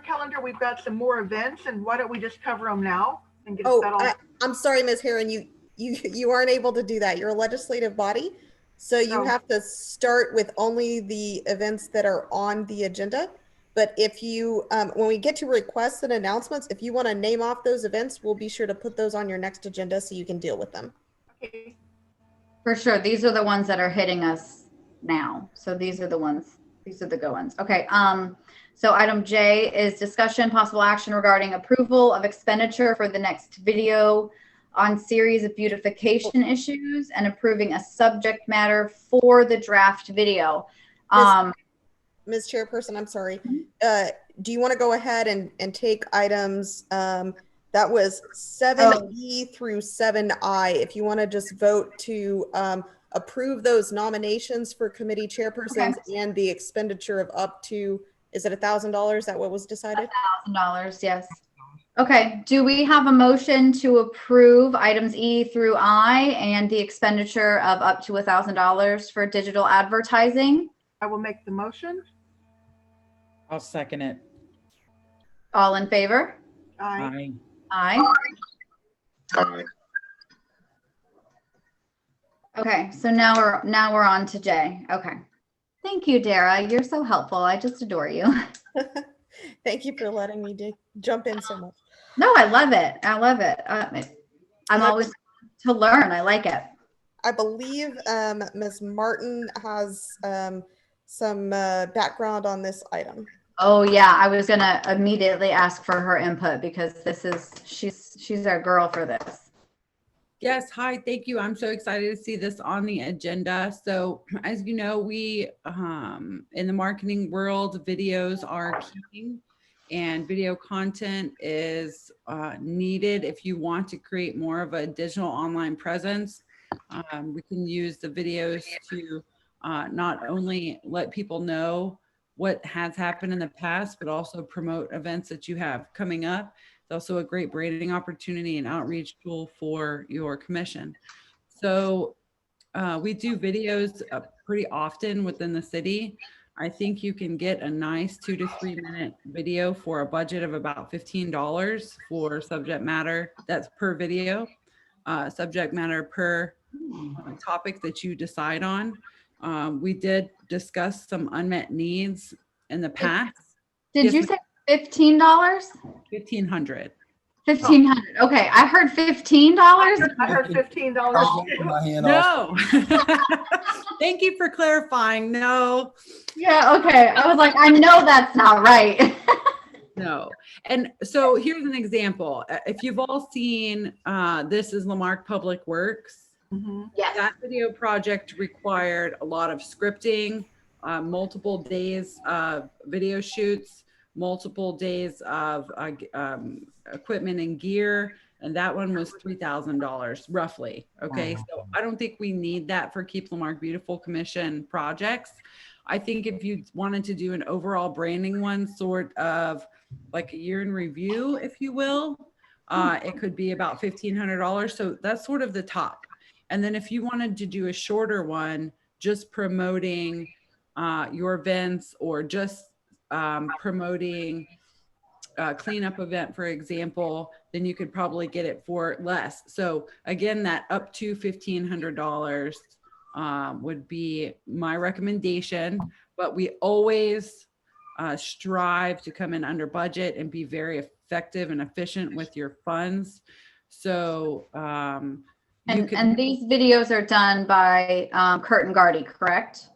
calendar we've got some more events, and why don't we just cover them now and get that all? I'm sorry, Ms. Heron, you aren't able to do that. You're a legislative body, so you have to start with only the events that are on the agenda. But if you, when we get to requests and announcements, if you want to name off those events, we'll be sure to put those on your next agenda so you can deal with them. Okay. For sure. These are the ones that are hitting us now. So these are the go ones. Okay. So item J is discussion, possible action regarding approval of expenditure for the next video on series of beautification issues and approving a subject matter for the draft video. Ms. Chairperson, I'm sorry. Do you want to go ahead and take items that was 7E through 7I? If you want to just vote to approve those nominations for committee chairpersons and the expenditure of up to, is it $1,000? Is that what was decided? $1,000, yes. Okay, do we have a motion to approve items E through I and the expenditure of up to $1,000 for digital advertising? I will make the motion. I'll second it. All in favor? Aye. Aye. Aye. Okay, so now we're on to J. Okay. Thank you, Dara. You're so helpful. I just adore you. Thank you for letting me jump in so much. No, I love it. I love it. I'm always to learn. I like it. I believe Ms. Martin has some background on this item. Oh yeah, I was gonna immediately ask for her input because she's our girl for this. Yes, hi, thank you. I'm so excited to see this on the agenda. So as you know, we in the marketing world, videos are king and video content is needed if you want to create more of a digital online presence. We can use the videos to not only let people know what has happened in the past, but also promote events that you have coming up. It's also a great branding opportunity and outreach tool for your commission. So we do videos pretty often within the city. I think you can get a nice 2 to 3 minute video for a budget of about $15 for subject matter. That's per video, subject matter per topic that you decide on. We did discuss some unmet needs in the past. Did Yes, you say $15? 1,500. 1,500. Okay, I heard $15. I heard $15 too. My hand off. No. Thank you for clarifying. No. Yeah, okay. I was like, I know that's not right. No. And so here's an example. If you've all seen This is Lamarque Public Works, Yes. that video project required a lot of scripting, multiple days of video shoots, multiple days of equipment and gear. And that one was $3,000 roughly. Okay. Wow. So I don't think we need that for Keep Lamarque Beautiful Commission projects. I think if you wanted to do an overall branding one, sort of like a year in review, if you will, it could be about $1,500. So that's sort of the top. And then if you wanted to do a shorter one, just promoting your events or just promoting a cleanup event, for example, then you could probably get it for less. So again, that up to $1,500 would be my recommendation, but we always strive to come in under budget and be very effective and efficient with your funds. So and these videos are done by Curtin Gardy, correct?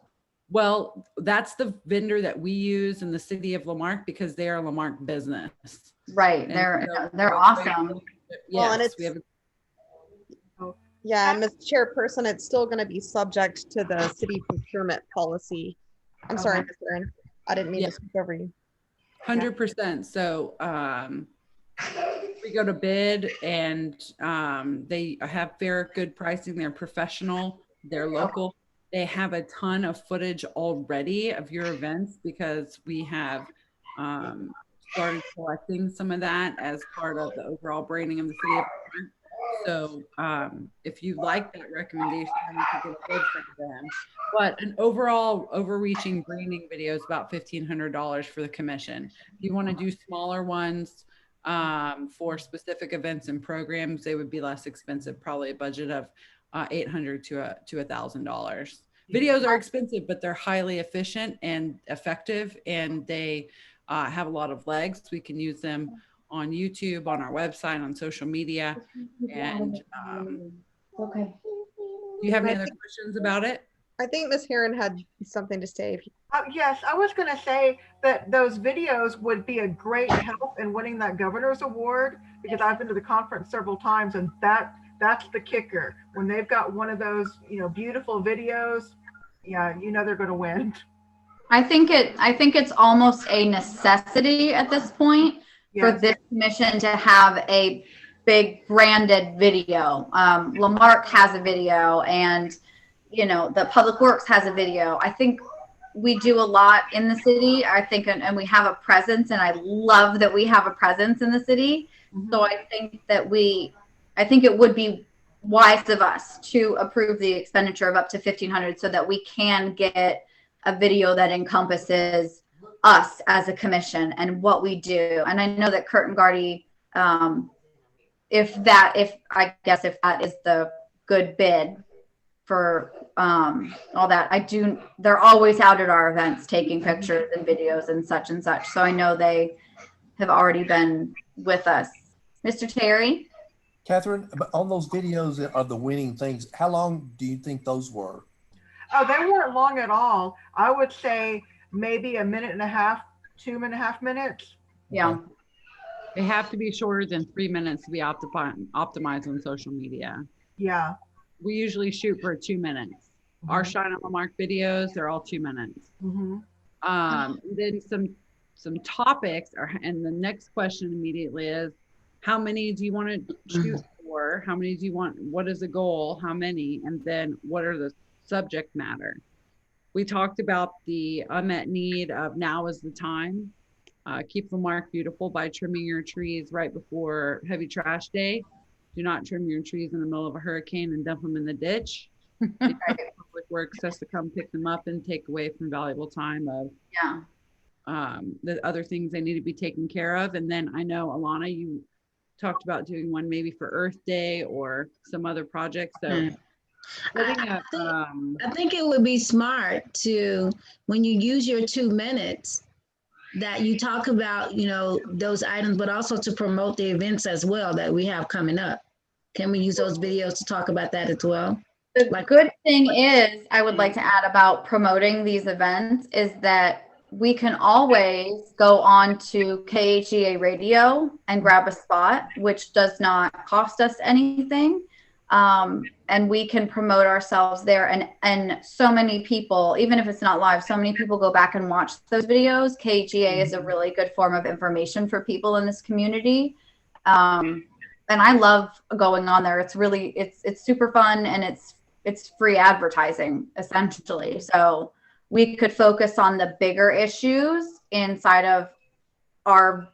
Well, that's the vendor that we use in the city of Lamarque because they are Lamarque business. Right. And They're awesome. Yes, Well, and we have. Yeah, and Ms. Chairperson, it's still going to be subject to the city procurement policy. I'm sorry, Ms. Aaron. I didn't mean to speak over you. 100%. So we go to bid and they have fair, good pricing. They're professional. They're local. They have a ton of footage already of your events because we have started collecting some of that as part of the overall branding of the city of Lamarque. So if you like that recommendation, you could get a bid from them. But an overall overreaching branding video is about $1,500 for the commission. If you want to do smaller ones for specific events and programs, they would be less expensive, probably a budget of $800 to $1,000. Videos are expensive, but they're highly efficient and effective, and they have a lot of legs. We can use them on YouTube, on our website, on social media. And okay. Do you have any other questions about it? I think Ms. Heron had something to say. Yes, I was going to say that those videos would be a great help in winning that governor's award, because I've been to the conference several times, and that's the kicker. When they've got one of those, beautiful videos, yeah, they're going to win. I think it's almost a necessity at this point for this commission to have a big branded video. Lamarque has a video, and the Public Works has a video. I think we do a lot in the city. I think, and we have a presence, and I love that we have a presence in the city. Mm-hmm. So I think it would be wise of us to approve the expenditure of up to $1,500 so that we can get a video that encompasses us as a commission and what we do. And I know that Curtin Gardy, if that is the good bid for all that, they're always out at our events taking pictures and videos and such. So I know they have already been with us. Mr. Terry? Catherine, on those videos of the winning things, how long do you think those were? Oh, they weren't long at all. I would say maybe 1.5 minutes, 2.5 minutes. Yeah. They have to be shorter than 3 minutes to be optimized on social media. Yeah. We usually shoot for 2 minutes. Mm-hmm. Our Shine on Lamarque videos, they're all 2 minutes. Mm-hmm. Then some topics are, and the next question immediately is, how many do you want to shoot for? How many do you want? What is the goal? How many? And then what are the subject matter? We talked about the unmet need of now is the time. Keep Lamarque beautiful by trimming your trees right before heavy trash day. do not trim your trees in the middle of a hurricane and dump them in the ditch. Public Works has to come pick them up and take away from valuable time of the other things they need to be taken care of. And then I know, Alana, you talked about doing one maybe for Earth Day or some other project. So I think it would be smart to, when you use your 2 minutes, that you talk about, you know, those items, but also to promote the events as well that we have coming up. Can we use those videos to talk about that as well? The good thing is, I would like to add about promoting these events is that we can always go on to KHEA radio and grab a spot, which does not cost us anything. And we can promote ourselves there. And so many people, even if it's not live, so many people go back and watch those videos. KHEA is a really good form of information for people in this community. And I love going on there. It's really, it's super fun, and it's free advertising essentially. So we could focus on the bigger issues inside of our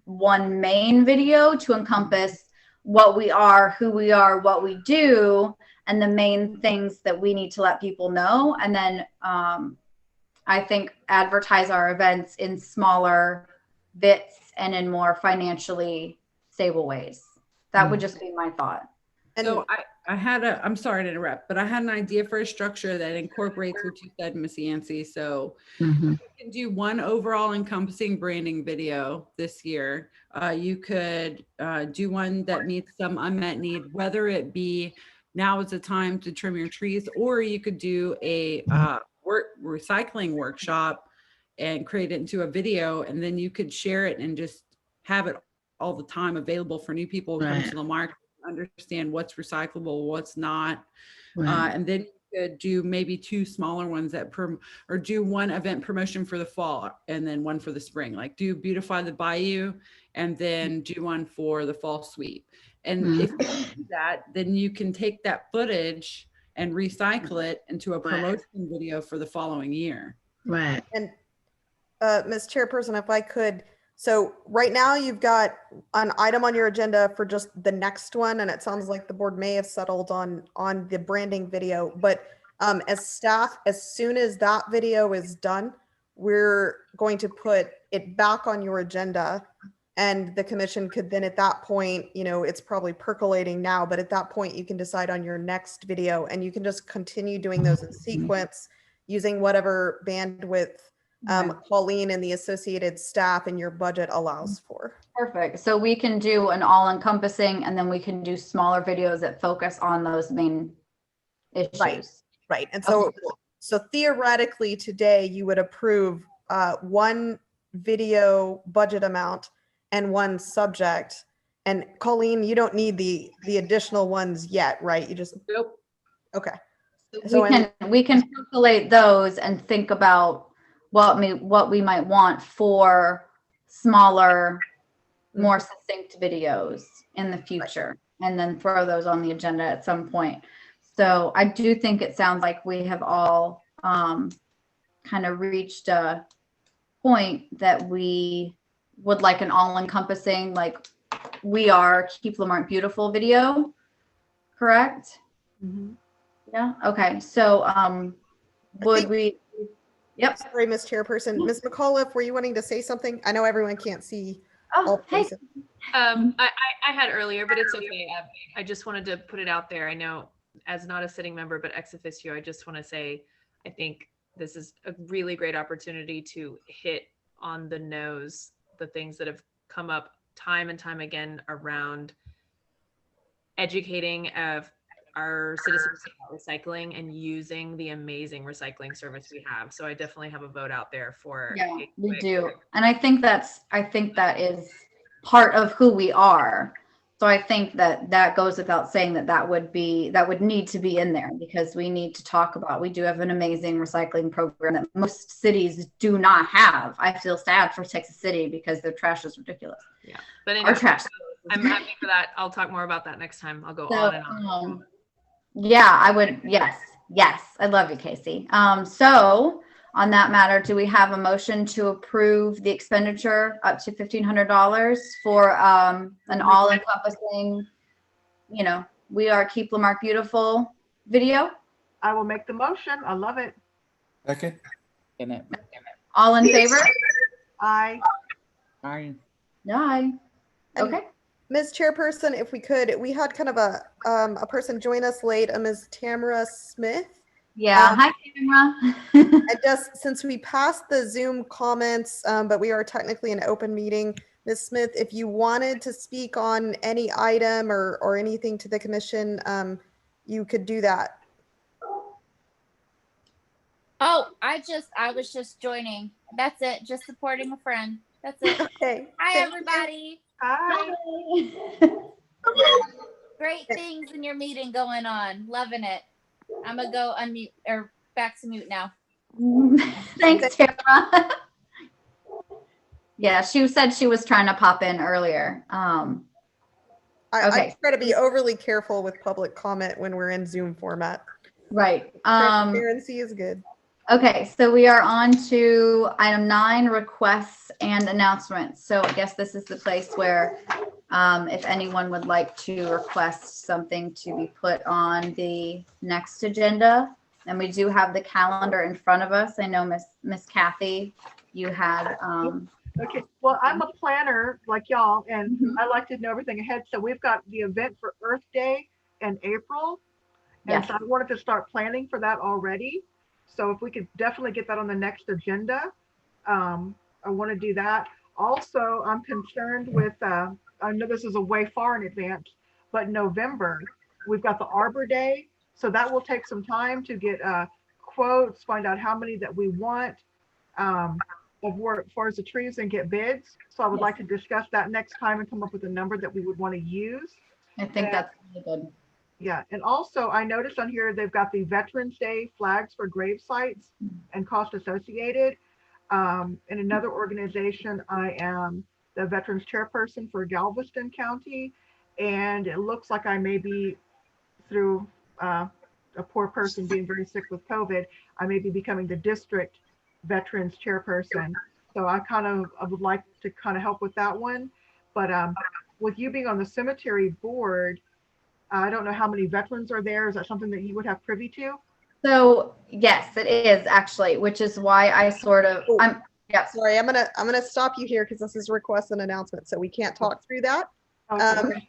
one main video to encompass what we are, who we are, what we do, and the main things that we need to let people know. And then I think advertise our events in smaller bits and in more financially stable ways. That would just be my thought. So I'm sorry to interrupt, but I had an idea for a structure that incorporates what you said, Miss Yancey. So you can do one overall encompassing branding video this year. You could do one that meets some unmet need, whether it be now is the time to trim your trees, or you could do a recycling workshop and create it into a video, and then you could share it and just have it all the time available for new people who come to the market, understand what's recyclable, what's not. And then you could do maybe 2 smaller ones that or do one event promotion for the fall and then one for the spring, like do Beautify the Bayou and then do one for the fall sweep. And if you do that, then you can take that footage and recycle it into a promotion video for the following year. Right. And Ms. Chairperson, if I could, so right now you've got an item on your agenda for just the next one, and it sounds like the board may have settled on the branding video. But as staff, as soon as that video is done, we're going to put it back on your agenda, and the commission could then at that point, you know, it's probably percolating now, but at that point you can decide on your next video, and you can just continue doing those in sequence using whatever bandwidth Pauline and the associated staff and your budget allows for. Perfect. So we can do an all-encompassing, and then we can do smaller videos that focus on those main issues. Right. And so theoretically today you would approve one video budget amount and one subject. And Colleen, you don't need the additional ones yet, right? You just okay. So we can percolate those and think about what we might want for smaller, more succinct videos in the future, and then throw those on the agenda at some point. So I do think it sounds like we have all kind of reached a point that we would like an all-encompassing, like we are Keep Lamarck Beautiful video, correct? Yeah. Okay. So Yep. Sorry, Ms. Chairperson. Ms. McAuliffe, were you wanting to say something? I know everyone can't see. Oh, hey. I had earlier, but it's okay. I just wanted to put it out there. I know as not a sitting member, but ex officio, I just want to say, I think this is a really great opportunity to hit on the nose the things that have come up time and time again around educating of our citizens about recycling and using the amazing recycling service we have. So I definitely have a vote out there for. Yeah, we do. And I think that is part of who we are. So I think that goes without saying that would need to be in there, because we need to talk about, we do have an amazing recycling program that most cities do not have. I feel sad for Texas City because their trash is ridiculous. Yeah. But anyway, our trash. I'm happy for that. I'll talk more about that next time. I'll go on and on. Yeah, I would. Yes. I love you, Casey. So on that matter, do we have a motion to approve the expenditure up to $1,500 for an all-encompassing you know, we are Keep Lamarck Beautiful video. I will make the motion. I love it. Okay. In it. All in favor? Aye. Aye. Aye. And Okay. Ms. Chairperson, if we could, we had kind of a person join us late, Ms. Tamara Smith. Yeah. Hi, Tamara. And just since we passed the Zoom comments, but we are technically an open meeting, Ms. Smith, if you wanted to speak on any item or anything to the commission, you could do that. Oh, I was just joining. That's it. Just supporting a friend. That's it. Okay. Hi, everybody. Hi. Great things in your meeting going on. Loving it. I'm gonna go unmute or back to mute now. Thanks, Tamara. Yeah, she said she was trying to pop in earlier. I Okay. try to be overly careful with public comment when we're in Zoom format. Right. Transparency is good. Okay, so we are on to item 9, requests and announcements. So I guess this is the place where if anyone would like to request something to be put on the next agenda, and we do have the calendar in front of us. I know Miss Kathy, you had Okay, well, I'm a planner like y'all, and I like to know everything ahead. So we've got the event for Earth Day in April. And Yes. so I wanted to start planning for that already. So if we could definitely get that on the next agenda, I want to do that. Also, I'm concerned with, I know this is a way far in advance, but November, we've got the Arbor Day. So that will take some time to get quotes, find out how many that we want of where, as far as the trees, and get bids. So I would like to discuss that next time and come up with a number that we would want to use. I think that's really good. Yeah, and also I noticed on here they've got the Veterans Day flags for grave sites and cost associated. In another organization, I am the Veterans Chairperson for Galveston County, and it looks like I may be, through a poor person being very sick with COVID, I may be becoming the district Veterans Chairperson. So I would like to kind of help with that one. But with you being on the cemetery board, I don't know how many veterans are there. Is that something that you would have privy to? So yes, it is actually, which is why I sort of, Sorry, I'm gonna stop you here because this is request and announcement, so we can't talk through that. Okay.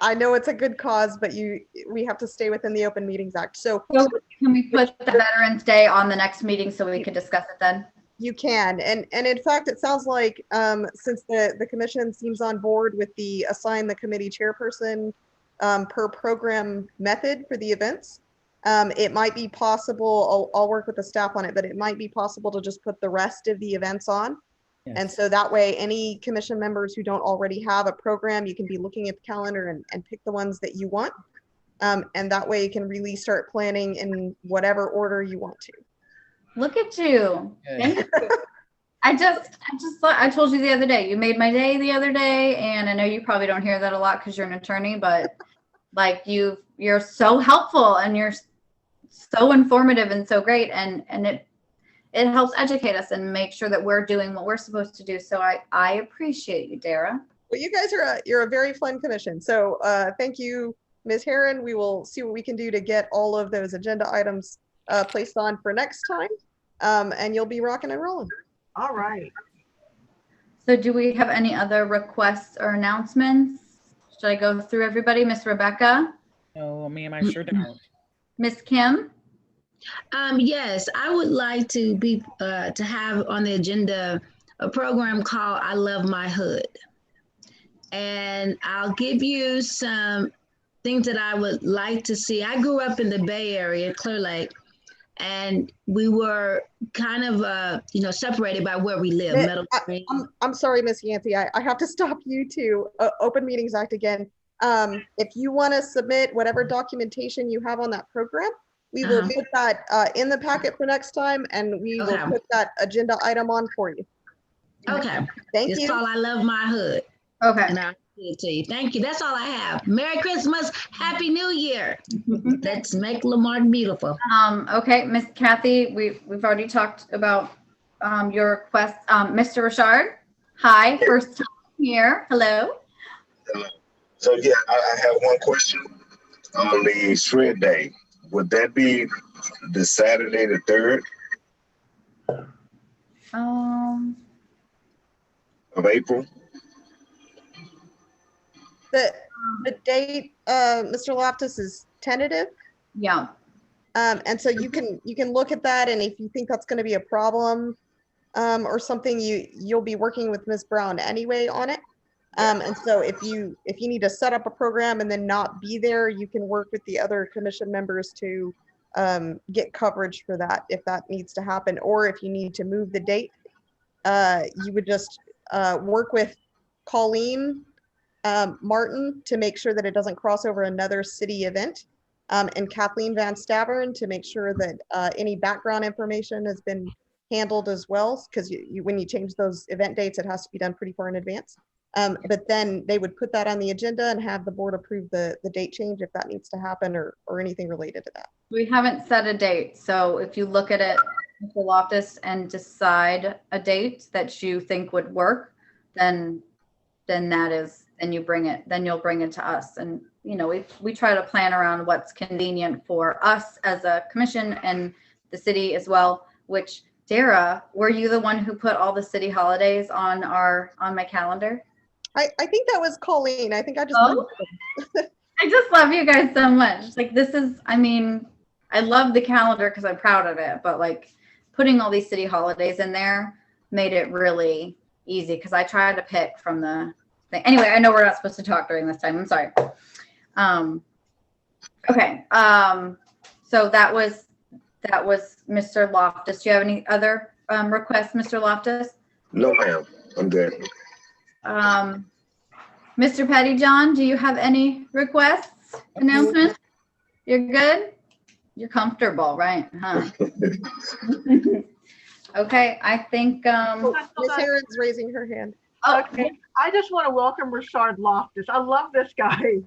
I know it's a good cause, but we have to stay within the Open Meetings Act. So can we put the Veterans Day on the next meeting so we could discuss it then? you can, and in fact, it sounds like since the commission seems on board with the assign the committee chairperson per program method for the events, it might be possible, I'll work with the staff on it, but it might be possible to just put the rest of the events on. Yes. And so that way, any commission members who don't already have a program, you can be looking at the calendar and pick the ones that you want. And that way you can really start planning in whatever order you want to. Look at you. Okay. Thank you. I told you the other day, you made my day the other day, and I know you probably don't hear that a lot because you're an attorney, but like you're so helpful and you're so informative and so great, and it helps educate us and make sure that we're doing what we're supposed to do. So I appreciate you, Dara. Well, you guys you're a very fun commission. So thank you, Ms. Herron. We will see what we can do to get all of those agenda items placed on for next time. And you'll be rocking and rolling. All right. So do we have any other requests or announcements? Should I go through everybody? Miss Rebecca? No, ma'am, I sure don't. Miss Kim? Yes, I would like to be to have on the agenda a program called I Love My Hood. And I'll give you some things that I would like to see. I grew up in the Bay Area, Clear Lake, and we were kind of separated by where we live. I'm sorry, Miss Yancey. I have to stop you too. Open Meetings Act again. If you want to submit whatever documentation you have on that program, we will put that in the packet for next time, and we will put that agenda item on for you. Okay. Thank you. It's called I Love My Hood. Okay. And I'll give it to you. Thank you. That's all I have. Merry Christmas. Happy New Year. Let's make Lamarck beautiful. Okay, Miss Kathy, we've already talked about your request. Mr. Richard, hi, first time here. Hello. Hello. So yeah, I have one question on the shred day. Would that be the Saturday the 3rd of April? The date, Mr. Loftus, is tentative. Yeah. And so you can look at that, and if you think that's going to be a problem or something, you'll be working with Ms. Brown anyway on it. And so if you need to set up a program and then not be there, you can work with the other commission members to get coverage for that if that needs to happen, or if you need to move the date, you would just work with Colleen Martin to make sure that it doesn't cross over another city event, and Kathleen Van Stavern to make sure that any background information has been handled as well, because when you change those event dates, it has to be done pretty far in advance. But then they would put that on the agenda and have the board approve the date change if that needs to happen, or anything related to that. We haven't set a date. So if you look at it, Mr. Loftus, and decide a date that you think would work, then you'll bring it to us. And, you know, we try to plan around what's convenient for us as a commission and the city as well, which, Dara, were you the one who put all the city holidays on my calendar? I think that was Colleen. I think I just I just love you guys so much. Like, this is, I mean, I love the calendar because I'm proud of it, but like putting all these city holidays in there made it really easy because I tried to pick from the thing. Anyway, I know we're not supposed to talk during this time. I'm sorry. Okay. So that was Mr. Loftus. Do you have any other requests, Mr. Loftus? No, ma'am. I'm good. Mr. Pettyjohn, do you have any requests, announcements? You're good? You're comfortable, right? Huh? Okay, I think Ms. Heron's raising her hand. Okay, I just want to welcome Richard Loftus. I love this guy.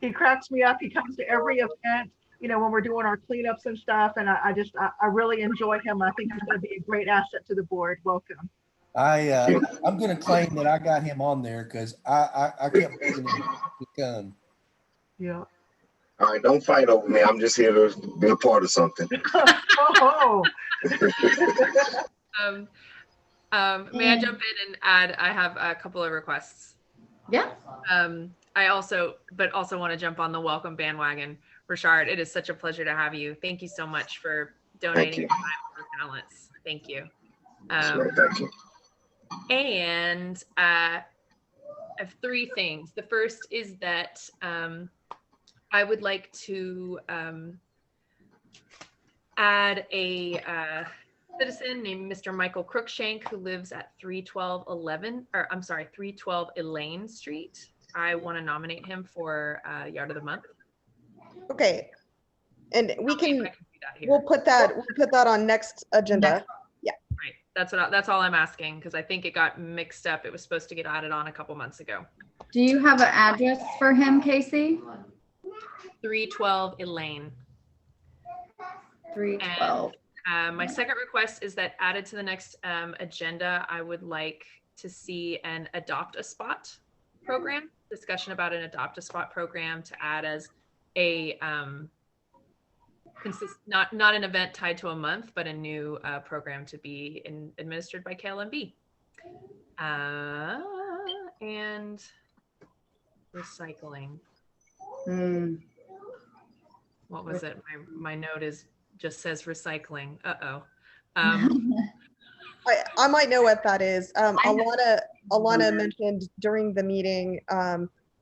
He cracks me up. He comes to every event, you know, when we're doing our cleanups and stuff, and I really enjoy him. I think he's going to be a great asset to the board. Welcome. I'm going to claim that I got him on there because I kept begging him to come. Yeah. All right, don't fight over me. I'm just here to be a part of something. Oh. May I jump in and add? I have a couple of requests. Yeah. I also want to jump on the welcome bandwagon. Richard, it is such a pleasure to have you. Thank you so much for donating your time and your talents. Thank you. Thank you. And I have three things. The first is that I would like to add a citizen named Mr. Michael Crookshank, who lives at 312 Elaine Street. I want to nominate him for Yard of the Month. Okay, and we'll put that on next agenda. Yeah. Right. That's all I'm asking, because I think it got mixed up. It was supposed to get added on a couple months ago. Do you have an address for him, Casey? 312 Elaine. 312. And, my second request is that added to the next agenda, I would like to see an Adopt a Spot program, discussion about an Adopt a Spot program to add as a not an event tied to a month, but a new program to be administered by KLMB. And recycling. What was it? My note just says recycling. I might know what that is. Alana mentioned during the meeting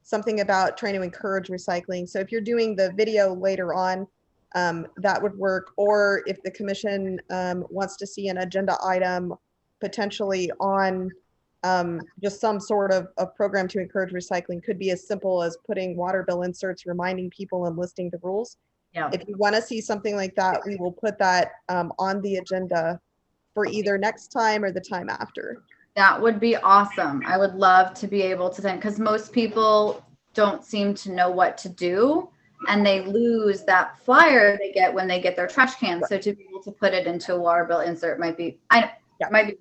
something about trying to encourage recycling. So if you're doing the video later on, that would work. Or if the commission wants to see an agenda item potentially on just some sort of program to encourage recycling, could be as simple as putting water bill inserts, reminding people and listing the rules. Yeah. If you want to see something like that, we will put that on the agenda for either next time or the time after. That would be awesome. I would love to be able to then, because most people don't seem to know what to do, and they lose that flyer they get when they get their trash can. So to be able to put it into a water bill insert might be, might be.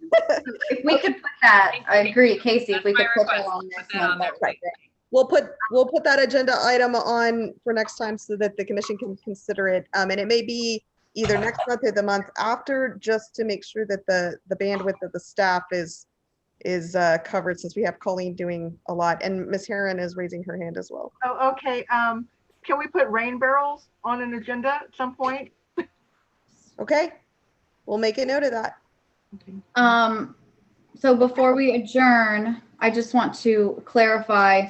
If we could put that, I agree, Casey. If we could put that on next month, that would be great. we'll put that agenda item on for next time so that the commission can consider it. And it may be either next month or the month after, just to make sure that the bandwidth of the staff is covered, since we have Colleen doing a lot, and Ms. Heron is raising her hand as well. Oh, okay. Can we put rain barrels on an agenda at some point? Okay, we'll make a note of that. So before we adjourn, I just want to clarify,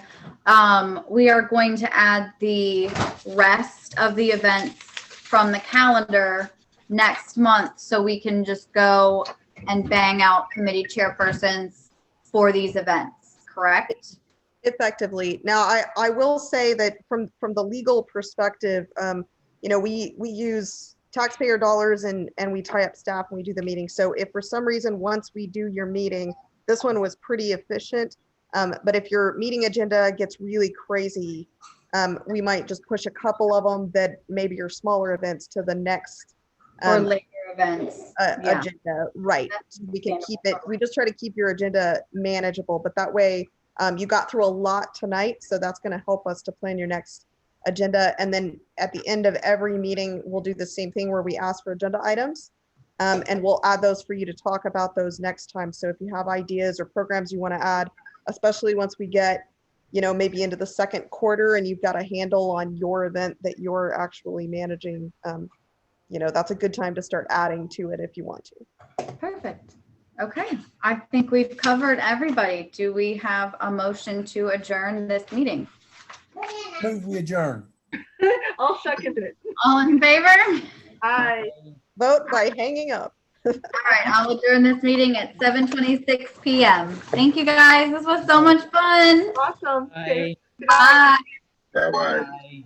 we are going to add the rest of the events from the calendar next month, so we can just go and bang out committee chairpersons for these events, correct? Effectively. Now, I will say that from the legal perspective, we use taxpayer dollars and we tie up staff when we do the meeting. So if for some reason, once we do your meeting, this one was pretty efficient. But if your meeting agenda gets really crazy, we might just push a couple of them that maybe are smaller events to the next Or later events. Yeah. agenda. Right. We can keep it. We just try to keep your agenda manageable, but that way you got through a lot tonight. So that's going to help us to plan your next agenda. And then at the end of every meeting, we'll do the same thing where we ask for agenda items. And we'll add those for you to talk about those next time. So if you have ideas or programs you want to add, especially once we get, maybe into the second quarter and you've got a handle on your event that you're actually managing, that's a good time to start adding to it if you want to. Perfect. Okay. I think we've covered everybody. Do we have a motion to adjourn this meeting? Move we adjourn. I'll second it. All in favor? Aye. Vote by hanging up. All right. I'll adjourn this meeting at 7:26 p.m. Thank you guys. This was so much fun. Awesome. Bye. Bye. Bye-bye. Bye.